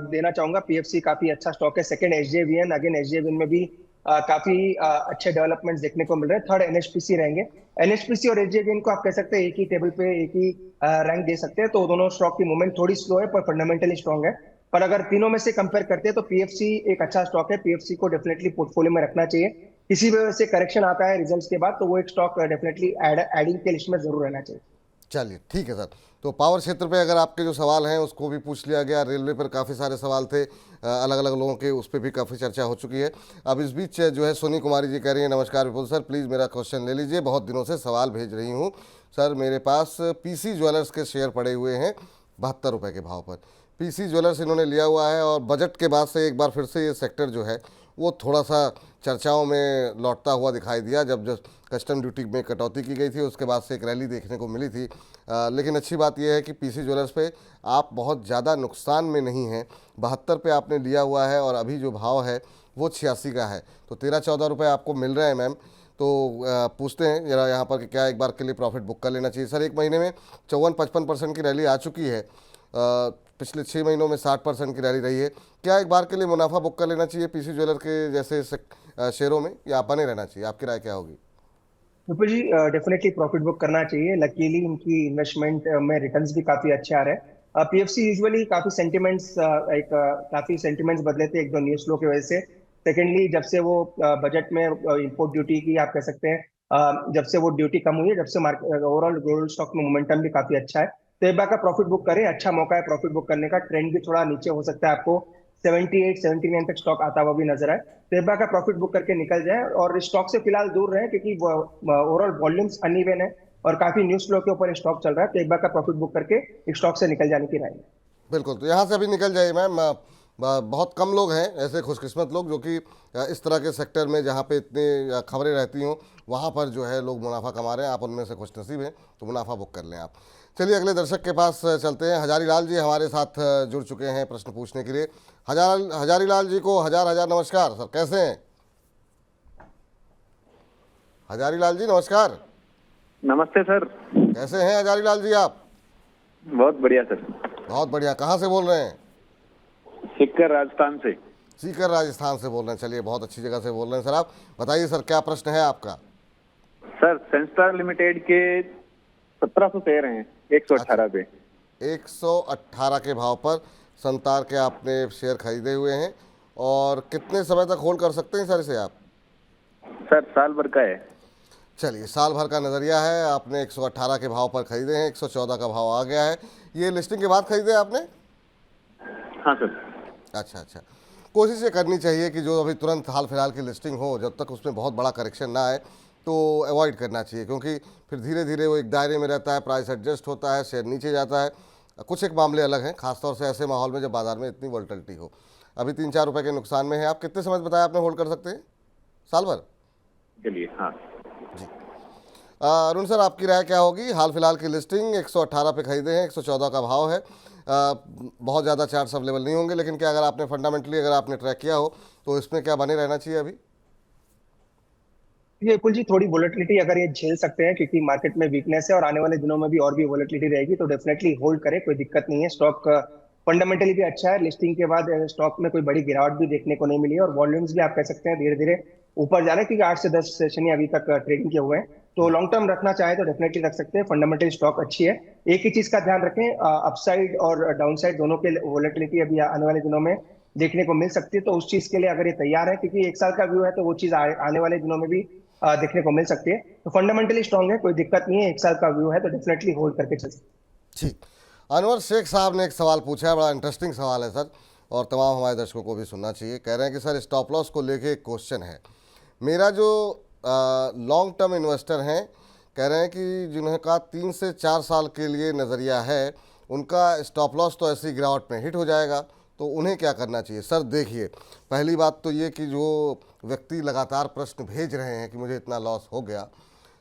देना चाहूंगा। पीएफसी काफी अच्छा स्टॉक है। सेकंड एसजेवीएन, अगेन एसजेवीएन में भी काफी अच्छे डेवलपमेंट्स देखने को मिल रहे हैं। थर्ड एनएचपीसी रहेंगे। एनएचपीसी और एसजेवीएन को आप कह सकते हैं एक ही टेबल पे एक ही रैंक दे सकते हैं। तो दोनों स्टॉक की मूवमेंट थोड़ी स्लो है पर फंडामेंटली स्ट्रॉन्ग है। पर अगर तीनों में से कंपेयर करते हैं तो पीएफसी एक अच्छा स्टॉक है। पीएफसी को डेफिनेटली पोर्टफोलियो में रखना चाहिए। किसी भी वजह से करेक्शन आता है रिजल्ट्स के बाद तो वो एक स्टॉक डेफिनेटली एडिंग के लिस्ट में जरूर रहना चाहिए। चलिए ठीक है सर। तो पावर क्षेत्र पे अगर आपके जो सवाल हैं उसको भी पूछ लिया गया। रेलवे पर काफ़ी सारे सवाल थे अलग अलग लोगों के, उस पर भी काफ़ी चर्चा हो चुकी है। अब इस बीच जो है सोनी कुमारी जी कह रही है, नमस्कार विपुल सर, प्लीज़ मेरा क्वेश्चन ले लीजिए, बहुत दिनों से सवाल भेज रही हूँ सर। मेरे पास पीसी ज्वेलर्स के शेयर पड़े हुए हैं 72 रुपये के भाव पर। पीसी ज्वेलर्स इन्होंने लिया हुआ है और बजट के बाद से एक बार फिर से ये सेक्टर जो है वो थोड़ा सा चर्चाओं में लौटता हुआ दिखाई दिया। जब कस्टम ड्यूटी में कटौती की गई थी उसके बाद से एक रैली देखने को मिली थी। लेकिन अच्छी बात यह है कि पीसी ज्वेलर्स पे आप बहुत ज़्यादा नुकसान में नहीं हैं। 72 पे आपने लिया हुआ है और अभी जो भाव है वो 86 का है, तो 13-14 रुपये आपको मिल रहे हैं मैम। तो पूछते हैं जरा यहाँ पर कि क्या एक बार के लिए प्रॉफिट बुक कर लेना चाहिए। सर एक महीने में 54-55% की रैली आ चुकी है। पिछले 6 महीनों में 60% की रैली रही है। क्या एक बार के लिए मुनाफा बुक कर लेना चाहिए पीसी ज्वेलर के जैसे शेयरों में, या बने रहना चाहिए? आपकी राय क्या होगी? विपुल जी, डेफिनेटली प्रॉफिट बुक करना चाहिए। लकीली इनकी इन्वेस्टमेंट में रिटर्न्स भी काफी अच्छे आ रहे हैं। पीएफसी यूजुअली काफी सेंटिमेंट्स बदले थे एक दो न्यूज फ्लो की वजह से। सेकेंडली जब से वो बजट में इंपोर्ट ड्यूटी की आप कह सकते हैं जब से वो ड्यूटी कम हुई है, जब से मार्केट ओवरऑल ग्लोबल स्टॉक में मोमेंटम भी काफी अच्छा है। तो एक बार का प्रॉफिट बुक करें, अच्छा मौका है प्रॉफिट बुक करने का। ट्रेंड भी थोड़ा नीचे हो सकता है, आपको 78-79 तक स्टॉक आता हुआ भी नजर आए। तो एक बार का प्रॉफिट बुक करके निकल जाए और स्टॉक से फिलहाल दूर रहे क्योंकि ओवरऑल वॉल्यूम्स अनइवन है और काफी न्यूज फ्लो के ऊपर स्टॉक चल रहा है। तो एक बार का प्रॉफिट बुक करके एक स्टॉक से निकल जाने की राय है। बिल्कुल, तो यहाँ से अभी निकल जाइए मैम। बहुत कम लोग हैं ऐसे खुशकिस्मत लोग जो कि इस तरह के सेक्टर में जहाँ पे इतनी खबरें रहती हों वहाँ पर जो है लोग मुनाफा कमा रहे हैं। आप उनमें से खुशनसीब हैं तो मुनाफा बुक कर लें आप। चलिए अगले दर्शक के पास चलते हैं। हजारी लाल जी हमारे साथ जुड़ चुके हैं प्रश्न पूछने के लिए। हजारी लाल जी को हजार नमस्कार सर, कैसे हैं? हजारी लाल जी नमस्कार। नमस्ते सर। कैसे हैं हजारी लाल जी आप? बहुत बढ़िया सर। बहुत बढ़िया। कहाँ से बोल रहे हैं? सीकर राजस्थान से। सीकर राजस्थान से बोल रहे हैं। चलिए बहुत अच्छी जगह से बोल रहे हैं सर आप। बताइए सर क्या प्रश्न है आपका? सर सेंस्टार लिमिटेड के 1700 शेयर हैं 118 पे। 118 के भाव पर संतार के आपने शेयर खरीदे हुए हैं और कितने समय तक होल्ड कर सकते हैं सर इसे आप? सर साल भर का है। चलिए साल भर का नज़रिया है। आपने 118 के भाव पर खरीदे हैं, 114 का भाव आ गया है। ये लिस्टिंग के बाद खरीदे आपने? हाँ सर। अच्छा। कोशिश ये करनी चाहिए कि जो अभी तुरंत हाल फिलहाल की लिस्टिंग हो, जब तक उसमें बहुत बड़ा करेक्शन ना आए तो अवॉइड करना चाहिए, क्योंकि फिर धीरे धीरे वो एक दायरे में रहता है, प्राइस एडजस्ट होता है, शेयर नीचे जाता है। कुछ एक मामले अलग हैं, खासतौर से ऐसे माहौल में जब बाजार में इतनी वोलेटिलिटी हो। अभी 3-4 रुपये के नुकसान में है। आप कितने समय बताया आपने होल्ड कर सकते हैं? साल भर? चलिए हाँ जी। अरुण सर आपकी राय क्या होगी? हाल फिलहाल की लिस्टिंग 118 पे खरीदे हैं, 114 का भाव है। बहुत ज़्यादा चार्ट्स अवेलेबल नहीं होंगे, लेकिन क्या अगर आपने फंडामेंटली अगर आपने ट्रैक किया हो तो इसमें क्या बने रहना चाहिए अभी? ये विपुल जी, थोड़ी वोलेटिलिटी अगर ये झेल सकते हैं क्योंकि मार्केट में वीकनेस है और आने वाले दिनों में भी और भी वोलेटिलिटी रहेगी, तो डेफिनेटली होल्ड करें, कोई दिक्कत नहीं है। स्टॉक फंडामेंटली भी अच्छा है। लिस्टिंग के बाद स्टॉक में कोई बड़ी गिरावट भी देखने को नहीं मिली है और वॉल्यूम्स भी आप कह सकते हैं धीरे धीरे ऊपर जा रहे हैं क्योंकि 8 से 10 सेशन अभी तक ट्रेडिंग के हुए हैं। तो लॉन्ग टर्म रखना चाहे तो डेफिनेटली रख सकते हैं। फंडामेंटल स्टॉक अच्छी है। एक ही चीज का ध्यान रखें, अपसाइड और डाउन साइड दोनों के वोलेटिलिटी अभी आने वाले दिनों में देखने को मिल सकती है। तो उस चीज के लिए अगर ये तैयार है, क्योंकि 1 साल का व्यू है, तो वो चीज आने वाले दिनों में भी देखने को मिल सकती है। तो फंडामेंटली स्ट्रांग है, कोई दिक्कत नहीं है। 1 साल का व्यू है तो डेफिनेटली होल्ड करके चल सकते हैं। ठीक। अनवर शेख साहब ने एक सवाल पूछा है, बड़ा इंटरेस्टिंग सवाल है सर, और तमाम हमारे दर्शकों को भी सुनना चाहिए। कह रहे हैं कि सर स्टॉप लॉस को लेके एक क्वेश्चन है। मेरा जो लॉन्ग टर्म इन्वेस्टर हैं, कह रहे हैं कि जिनका 3 से 4 साल के लिए नज़रिया है, उनका स्टॉप लॉस तो ऐसी गिरावट में हिट हो जाएगा, तो उन्हें क्या करना चाहिए? सर देखिए, पहली बात तो ये कि जो व्यक्ति लगातार प्रश्न भेज रहे हैं कि मुझे इतना लॉस हो गया,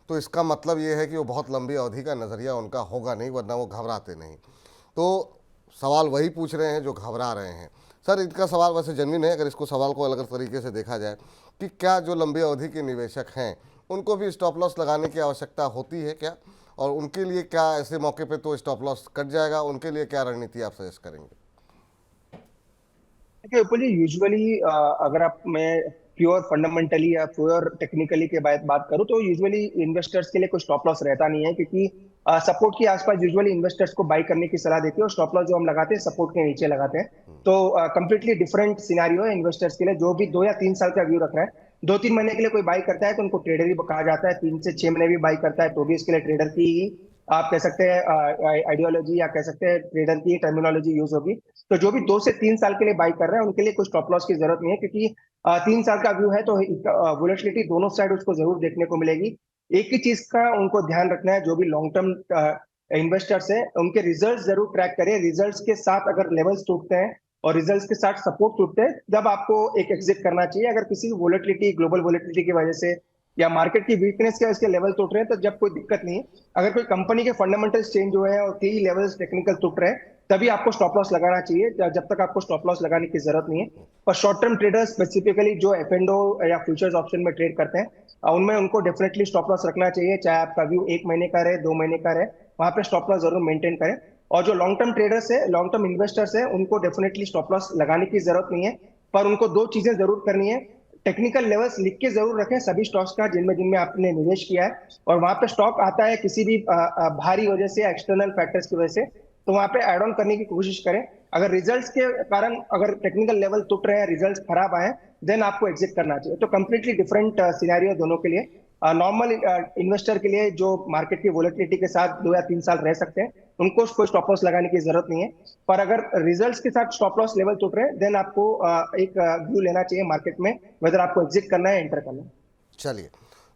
तो इसका मतलब ये है कि वो बहुत लंबी अवधि का नज़रिया उनका होगा नहीं, वरना वो घबराते नहीं। तो सवाल वही पूछ रहे हैं जो घबरा रहे हैं। सर इनका सवाल वैसे जेन्युइन है, अगर इसको सवाल को अलग तरीके से देखा जाए कि क्या जो लंबी अवधि के निवेशक हैं उनको भी स्टॉप लॉस लगाने की आवश्यकता होती है क्या? और उनके लिए क्या ऐसे मौके पे तो स्टॉप लॉस कट जाएगा, उनके लिए क्या रणनीति आप सजेस्ट करेंगे? देखिए विपुल जी, यूजुअली अगर आप मैं प्योर फंडामेंटली या प्योर टेक्निकली के बात करूं तो यूजुअली इन्वेस्टर्स के लिए कोई स्टॉप लॉस रहता नहीं है, क्योंकि सपोर्ट के आसपास यूजुअली इन्वेस्टर्स को बाई करने की सलाह देती है और स्टॉप लॉस जो हम लगाते हैं सपोर्ट के नीचे लगाते हैं। तो कंप्लीटली डिफरेंट सिनारियो है इन्वेस्टर्स के लिए। जो भी 2 या 3 साल का व्यू रख रहा है, 2-3 महीने के लिए कोई बाई करता है तो उनको ट्रेडर ही कहा जाता है। 3 से 6 महीने भी बाई करता है तो भी इसके लिए ट्रेडर की ही आप कह सकते हैं आइडियोलॉजी या कह सकते हैं ट्रेडर की टर्मिनोलॉजी यूज होगी। तो जो भी 2 से 3 साल के लिए बाई कर रहे हैं उनके लिए कोई स्टॉप लॉस की जरूरत नहीं है, क्योंकि 3 साल का व्यू है तो वोलेटिलिटी दोनों साइड उसको जरूर देखने को मिलेगी। एक ही चीज का उनको ध्यान रखना है, जो भी लॉन्ग टर्म इन्वेस्टर्स हैं उनके रिजल्ट्स जरूर ट्रैक करें। रिजल्ट्स के साथ अगर लेवल्स टूटते हैं और रिजल्ट्स के साथ सपोर्ट टूटते हैं तब आपको एक एग्जिट करना चाहिए। अगर किसी भी वोलेटिलिटी, ग्लोबल वोलेटिलिटी की वजह से या मार्केट की वीकनेस के इसके लेवल टूट रहे हैं तो जब कोई दिक्कत नहीं है। अगर कोई कंपनी के फंडामेंटल्स चेंज हुए हैं और की लेवल्स टेक्निकल टूट रहे हैं तभी आपको स्टॉप लॉस लगाना चाहिए, जब तक आपको स्टॉप लॉस लगाने की जरूरत नहीं है। पर शॉर्ट टर्म ट्रेडर्स स्पेसिफिकली जो एफ&ओ या फ्यूचर्स ऑप्शन में ट्रेड करते हैं उनमें उनको डेफिनेटली स्टॉप लॉस रखना चाहिए, चाहे आपका व्यू 1 महीने का रहे, 2 महीने का रहे, वहां पे स्टॉप लॉस जरूर मेंटेन करें। और जो लॉन्ग टर्म ट्रेडर्स है, लॉन्ग टर्म इन्वेस्टर्स है, उनको डेफिनेटली स्टॉप लॉस लगाने की जरूरत नहीं है। पर उनको 2 चीजें जरूर करनी है, टेक्निकल लेवल्स लिख के जरूर रखें सभी स्टॉक्स का जिनमें जिनमें आपने निवेश किया है, और वहां पे स्टॉक आता है किसी भी भारी वजह से, एक्सटर्नल फैक्टर्स की वजह से, तो वहां पे एड ऑन करने की कोशिश करें। अगर रिजल्ट्स के कारण अगर टेक्निकल लेवल टूट रहे हैं, रिजल्ट्स खराब आए, देन आपको एग्जिट करना चाहिए। तो कंप्लीटली डिफरेंट सिनेरियो दोनों के लिए। नॉर्मल इन्वेस्टर के लिए जो मार्केट की वोलेटिलिटी के साथ 2 या 3 साल रह सकते हैं उनको कोई स्टॉप लॉस लगाने की जरूरत नहीं है। पर अगर रिजल्ट्स के साथ स्टॉप लॉस लेवल टूट रहे हैं देन आपको एक व्यू लेना चाहिए मार्केट में, वेदर आपको एग्जिट करना है, एंटर करना है। चलिए,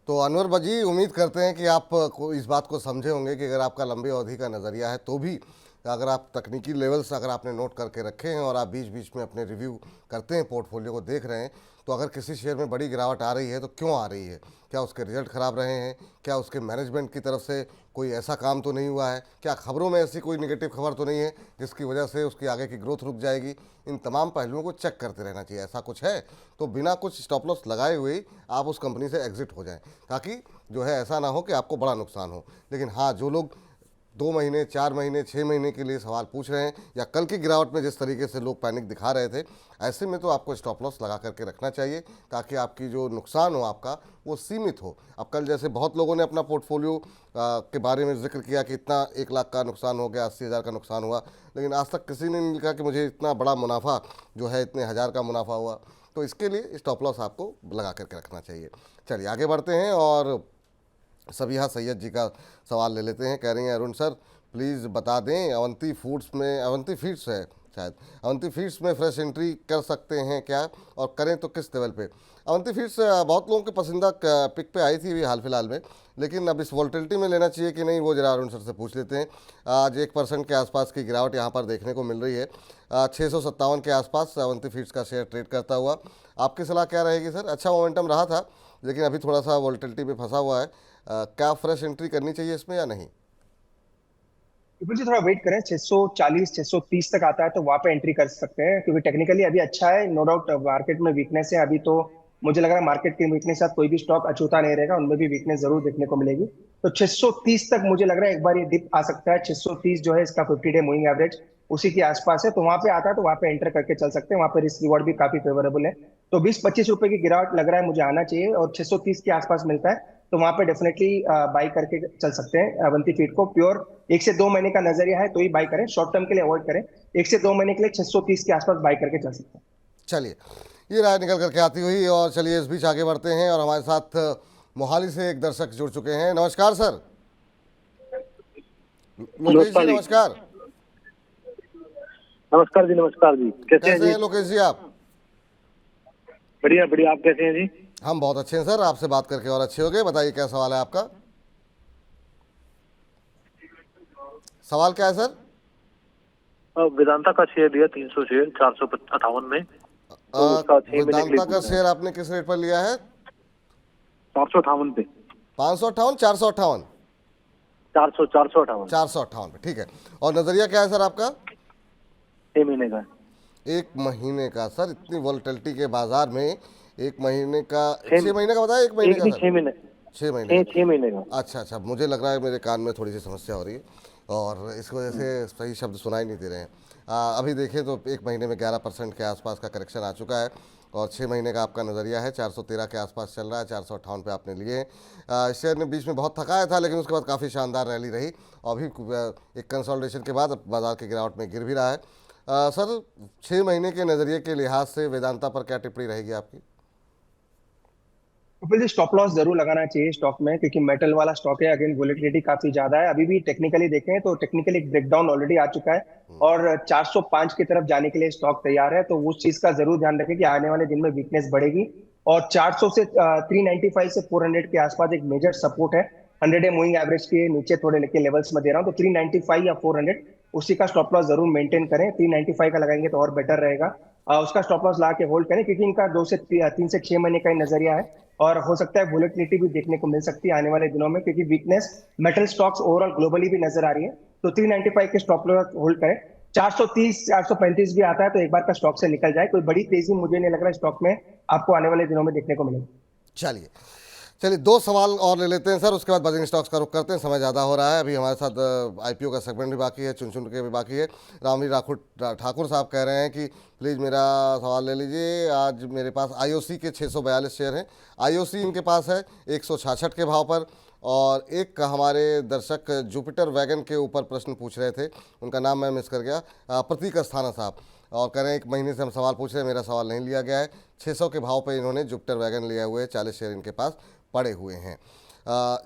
तो अनवर भाजी, उम्मीद करते हैं कि आप को इस बात को समझे होंगे कि अगर आपका लंबी अवधि का नज़रिया है तो भी अगर आप तकनीकी लेवल्स अगर आपने नोट करके रखे हैं और आप बीच बीच में अपने रिव्यू करते हैं, पोर्टफोलियो को देख रहे हैं, तो अगर किसी शेयर में बड़ी गिरावट आ रही है तो क्यों आ रही है? क्या उसके रिजल्ट ख़राब रहे हैं? क्या उसके मैनेजमेंट की तरफ से कोई ऐसा काम तो नहीं हुआ है? क्या खबरों में ऐसी कोई निगेटिव खबर तो नहीं है जिसकी वजह से उसकी आगे की ग्रोथ रुक जाएगी? इन तमाम पहलुओं को चेक करते रहना चाहिए। ऐसा कुछ है तो बिना कुछ स्टॉप लॉस लगाए हुए ही आप उस कंपनी से एग्जिट हो जाएं, ताकि जो है ऐसा ना हो कि आपको बड़ा नुकसान हो। लेकिन हाँ, जो लोग 2 महीने, 4 महीने, 6 महीने के लिए सवाल पूछ रहे हैं, या कल की गिरावट में जिस तरीके से लोग पैनिक दिखा रहे थे, ऐसे में तो आपको स्टॉप लॉस लगा करके रखना चाहिए, ताकि आपकी जो नुकसान हो आपका वो सीमित हो। अब कल जैसे बहुत लोगों ने अपना पोर्टफोलियो के बारे में जिक्र किया कि इतना 1 लाख का नुकसान हो गया, 80,000 का नुकसान हुआ, लेकिन आज तक किसी ने नहीं लिखा कि मुझे इतना बड़ा मुनाफा जो है इतने हज़ार का मुनाफा हुआ। तो इसके लिए स्टॉप लॉस आपको लगा करके रखना चाहिए। चलिए आगे बढ़ते हैं और सबिहा सैयद जी का सवाल ले लेते हैं। कह रही हैं, अरुण सर प्लीज़ बता दें, अवंती फीड्स है शायद, अवंती फीड्स में फ्रेश एंट्री कर सकते हैं क्या, और करें तो किस लेवल पे? अवंती फीड्स बहुत लोगों के पसंदीदा पिक पे आई थी अभी हाल फिलहाल में, लेकिन अब इस वॉल्टिलिटी में लेना चाहिए कि नहीं वो जरा अरुण सर से पूछ लेते हैं। आज 1% के आसपास की गिरावट यहाँ पर देखने को मिल रही है। 657 के आसपास अवंती फीड्स का शेयर ट्रेड करता हुआ, आपकी सलाह क्या रहेगी सर? अच्छा मोमेंटम रहा था लेकिन अभी थोड़ा सा वॉल्टिलिटी में फंसा हुआ है, क्या फ्रेश एंट्री करनी चाहिए इसमें या नहीं? विपुल जी, थोड़ा वेट करें, 640 630 तक आता है तो वहां पे एंट्री कर सकते हैं, क्योंकि टेक्निकली अभी अच्छा है। नो डाउट मार्केट में वीकनेस है अभी, तो मुझे लग रहा है मार्केट की वीकनेस के साथ कोई भी स्टॉक अछूता नहीं रहेगा, उनमें भी वीकनेस जरूर देखने को मिलेगी। तो 630 तक मुझे लग रहा है एक बार ये डिप आ सकता है। 630 जो है इसका 50 डे मूविंग एवरेज उसी के आसपास है, तो वहां पे आता है तो वहां पे एंटर करके चल सकते हैं। वहां पे रिस्क रिवॉर्ड भी काफी फेवरेबल है, तो 20-25 रुपए की गिरावट लग रहा है मुझे आना चाहिए, और 630 के आसपास मिलता है तो वहां पे डेफिनेटली बाई करके चल सकते हैं अवंती फीड को। प्योर 1 से 2 महीने का नजरिया है तो ही बाई करें, शॉर्ट टर्म के लिए अवॉइड करें। 1 से 2 महीने के लिए 630 के आसपास बाई करके चल सकते हैं। चलिए, ये राय निकल करके आती हुई, और चलिए इस बीच आगे बढ़ते हैं और हमारे साथ मोहाली से एक दर्शक जुड़ चुके हैं। नमस्कार सर। लोकेश जी नमस्कार। नमस्कार जी, नमस्कार जी, कैसे हैं कैसे जी? हैं लोकेश जी आप? बढ़िया बढ़िया, आप कैसे हैं जी? हम बहुत अच्छे हैं सर, आपसे बात करके और अच्छे हो गए। बताइए क्या सवाल है आपका? सवाल क्या है सर? वेदांता का शेयर लिया 300 शेयर 458 में, तो उसका 6 महीने के लिए वेदांता का शेयर आपने किस रेट पर लिया है? 458 पे। 558, 458? 458 458 पे, ठीक है। और नजरिया क्या है सर आपका? 6 महीने का। 1 महीने का? सर इतनी वोलेटिलिटी के बाजार में 1 महीने का, 6 महीने का बताया, 1 महीने का सर? 6 महीने 6 महीने छह महीने का। अच्छा अच्छा, मुझे लग रहा है मेरे कान में थोड़ी सी समस्या हो रही है और इस वजह से सही शब्द सुनाई नहीं दे रहे हैं। अभी देखें तो 1 महीने में 11% के आसपास का करेक्शन आ चुका है और 6 महीने का आपका नज़रिया है 413 के आसपास चल रहा है, 458 पे आपने लिए हैं। शेयर ने बीच में बहुत थकाया था लेकिन उसके बाद काफ़ी शानदार रैली रही और अभी एक कंसोलिडेशन के बाद अब बाजार की गिरावट में गिर भी रहा है। सर 6 महीने के नज़रिए के लिहाज से वेदांता पर क्या टिप्पणी रहेगी आपकी? तो फिर स्टॉप लॉस जरूर लगाना चाहिए स्टॉक में, क्योंकि मेटल वाला स्टॉक है। अगेन वोलेटिलिटी काफी ज्यादा है। अभी भी टेक्निकली देखें तो टेक्निकली एक ब्रेकडाउन ऑलरेडी आ चुका है और 405 की तरफ जाने के लिए स्टॉक तैयार है। तो उस चीज का जरूर ध्यान रखें कि आने वाले दिन में वीकनेस बढ़ेगी और 400 से 395 से 400 के आसपास एक मेजर सपोर्ट है। 100 डे मूविंग एवरेज के नीचे थोड़े लेके लेवल्स में दे रहा हूँ, तो 395 या 400 उसी का स्टॉप लॉस जरूर मेंटेन करें। 395 का लगाएंगे तो और बेटर रहेगा। उसका स्टॉप लॉस ला के होल्ड करें, क्योंकि इनका 3 से 6 महीने का ही नजरिया है और हो सकता है वोलेटिलिटी भी देखने को मिल सकती है आने वाले दिनों में, क्योंकि weakness metal stocks overall globally भी नजर आ रही है। तो 395 के स्टॉप लॉस होल्ड करें। 430 435 भी आता है तो एक बार का स्टॉक से निकल जाए। कोई बड़ी तेजी मुझे नहीं लग रहा स्टॉक में आपको आने वाले दिनों में देखने को मिलेगी। चलिए चलिए 2 सवाल और ले लेते हैं सर, उसके बाद बजिंग स्टॉक्स का रुख करते हैं। समय ज़्यादा हो रहा है, अभी हमारे साथ आईपीओ का सेगमेंट भी बाकी है, चुन के भी बाकी है। रामवीर ठाकुर साहब कह रहे हैं कि प्लीज़ मेरा सवाल ले लीजिए। आज मेरे पास आईओसी के 642 शेयर हैं। आईओसी इनके पास है 166 के भाव पर। और एक हमारे दर्शक जुपिटर वैगन के ऊपर प्रश्न पूछ रहे थे, उनका नाम मैं मिस कर गया, प्रतीक अस्थाना साहब, और कह रहे हैं 1 महीने से हम सवाल पूछ रहे हैं, मेरा सवाल नहीं लिया गया है। 600 के भाव पे इन्होंने जुपिटर वैगन लिया हुए 40 शेयर इनके पास पड़े हुए हैं।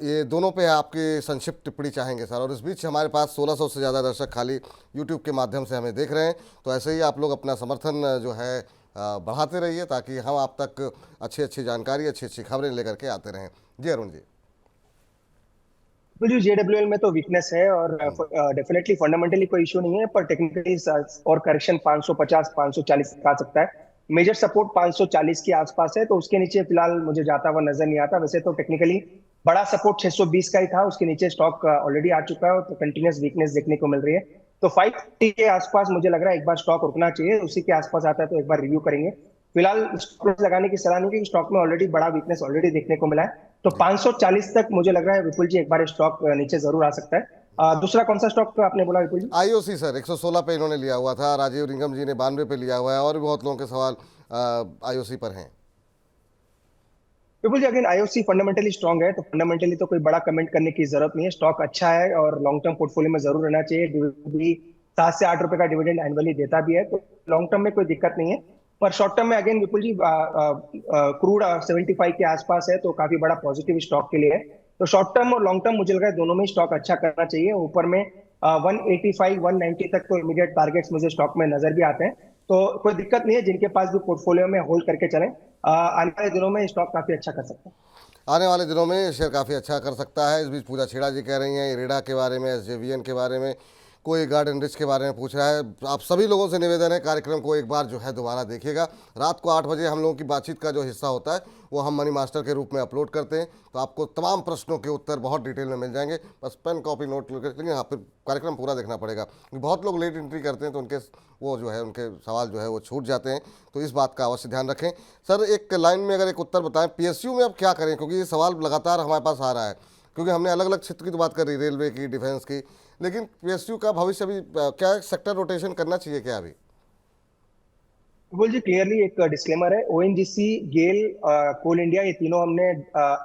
ये दोनों पे आपकी संक्षिप्त टिप्पणी चाहेंगे सर। और इस बीच हमारे पास 1600 से ज़्यादा दर्शक खाली यूट्यूब के माध्यम से हमें देख रहे हैं, तो ऐसे ही आप लोग अपना समर्थन जो है बढ़ाते रहिए ताकि हम आप तक अच्छी अच्छी जानकारी, अच्छी अच्छी खबरें लेकर के आते रहें। जी अरुण जी। तो जो जेडब्ल्यूएल में तो वीकनेस है और डेफिनेटली फंडामेंटली कोई इशू नहीं है, पर टेक्निकली और करेक्शन 550 540 आ सकता है। मेजर सपोर्ट 540 के आसपास है, तो उसके नीचे फिलहाल मुझे जाता हुआ नजर नहीं आता। वैसे तो टेक्निकली बड़ा सपोर्ट 620 का ही था, उसके नीचे स्टॉक ऑलरेडी आ चुका है और तो कंटिन्यूस वीकनेस देखने को मिल रही है। तो 550 के आसपास मुझे लग रहा है एक बार स्टॉक रुकना चाहिए। उसी के आसपास आता है तो एक बार रिव्यू करेंगे। फिलहाल स्टॉक लगाने की सलाह नहीं, क्योंकि स्टॉक में ऑलरेडी बड़ा वीकनेस ऑलरेडी देखने को मिला है। तो 540 तक मुझे लग रहा है विपुल जी एक बार स्टॉक नीचे जरूर आ सकता है। दूसरा कौन सा स्टॉक आपने बोला विपुल जी? आईओसी सर 116 पे इन्होंने लिया हुआ था, राजीव रिंगम जी ने 92 पे लिया हुआ है और भी बहुत लोगों के सवाल आईओसी पर हैं। विपुल जी अगेन आईओसी फंडामेंटली स्ट्रांग है, तो फंडामेंटली तो कोई बड़ा कमेंट करने की जरूरत नहीं है। स्टॉक अच्छा है और लॉन्ग टर्म पोर्टफोलियो में जरूर रहना चाहिए। डिविडेंड भी 7 से 8 रुपए का डिविडेंड एनुअली देता भी है, तो लॉन्ग टर्म में कोई दिक्कत नहीं है। पर शॉर्ट टर्म में अगेन विपुल जी क्रूड 75 के आसपास है, तो काफी बड़ा पॉजिटिव स्टॉक के लिए है। तो शॉर्ट टर्म और लॉन्ग टर्म मुझे लग रहा है दोनों में स्टॉक अच्छा करना चाहिए। ऊपर में 185 190 तक तो इमीडिएट टारगेट्स मुझे स्टॉक में नजर भी आते हैं, तो कोई दिक्कत नहीं है। जिनके पास भी पोर्टफोलियो में होल्ड करके चलें, आने वाले दिनों में स्टॉक काफी अच्छा कर सकता है। आने वाले दिनों में शेयर काफ़ी अच्छा कर सकता है। इस बीच पूजा छेड़ा जी कह रही हैं इरेडा के बारे में, एसजेवीएन के बारे में, कोई गार्डन रिच के बारे में पूछ रहा है। आप सभी लोगों से निवेदन है कार्यक्रम को एक बार जो है दोबारा देखिएगा। रात को 8 बजे हम लोगों की बातचीत का जो हिस्सा होता है वो हम मनी मास्टर के रूप में अपलोड करते हैं, तो आपको तमाम प्रश्नों के उत्तर बहुत डिटेल में मिल जाएंगे। बस पेन कॉपी नोट लेकर, लेकिन हाँ फिर कार्यक्रम पूरा देखना पड़ेगा। बहुत लोग लेट एंट्री करते हैं तो उनके वो जो है उनके सवाल जो है वो छूट जाते हैं, तो इस बात का अवश्य ध्यान रखें। सर एक लाइन में अगर एक उत्तर बताएं, पीएसयू में अब क्या करें, क्योंकि ये सवाल लगातार हमारे पास आ रहा है, क्योंकि हमने अलग अलग क्षेत्र की तो बात करी, रेलवे की, डिफेंस की, लेकिन पीएसयू का भविष्य अभी क्या सेक्टर रोटेशन करना चाहिए क्या अभी? विपुल जी क्लियरली एक डिस्क्लेमर है, ओएनजीसी, गेल, कोल इंडिया, ये तीनों हमने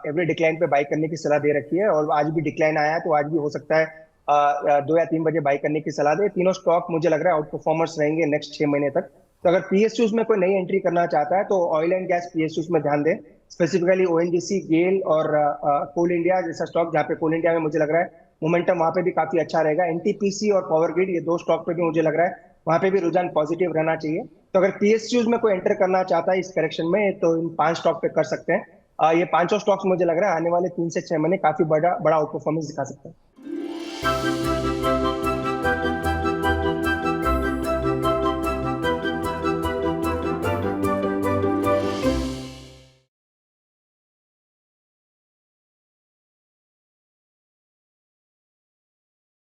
एवरी डिक्लाइन पे बाई करने की सलाह दे रखी है और आज भी डिक्लाइन आया है, तो आज भी हो सकता है 2 या 3 बजे बाई करने की सलाह दे। तीनों स्टॉक मुझे लग रहा है आउट परफॉर्मर्स रहेंगे नेक्स्ट 6 महीने तक। तो अगर पीएसयूज में कोई नई एंट्री करना चाहता है तो ऑयल एंड गैस पीएसयूज में ध्यान दें, स्पेसिफिकली ओएनजीसी, गेल और कोल इंडिया जैसा स्टॉक, जहाँ पे कोल इंडिया में मुझे लग रहा है मोमेंटम वहां पे भी काफी अच्छा रहेगा। एनटीपीसी और पावर ग्रिड, ये 2 स्टॉक पे भी मुझे लग रहा है वहां पे भी रुझान पॉजिटिव रहना चाहिए। तो अगर पीएसयूज में कोई एंटर करना चाहता है इस करेक्शन में, तो इन 5 स्टॉक पे कर सकते हैं। ये 5 स्टॉक्स मुझे लग रहा है आने वाले 3 से 6 महीने काफी बड़ा आउट परफॉर्मेंस दिखा सकते हैं।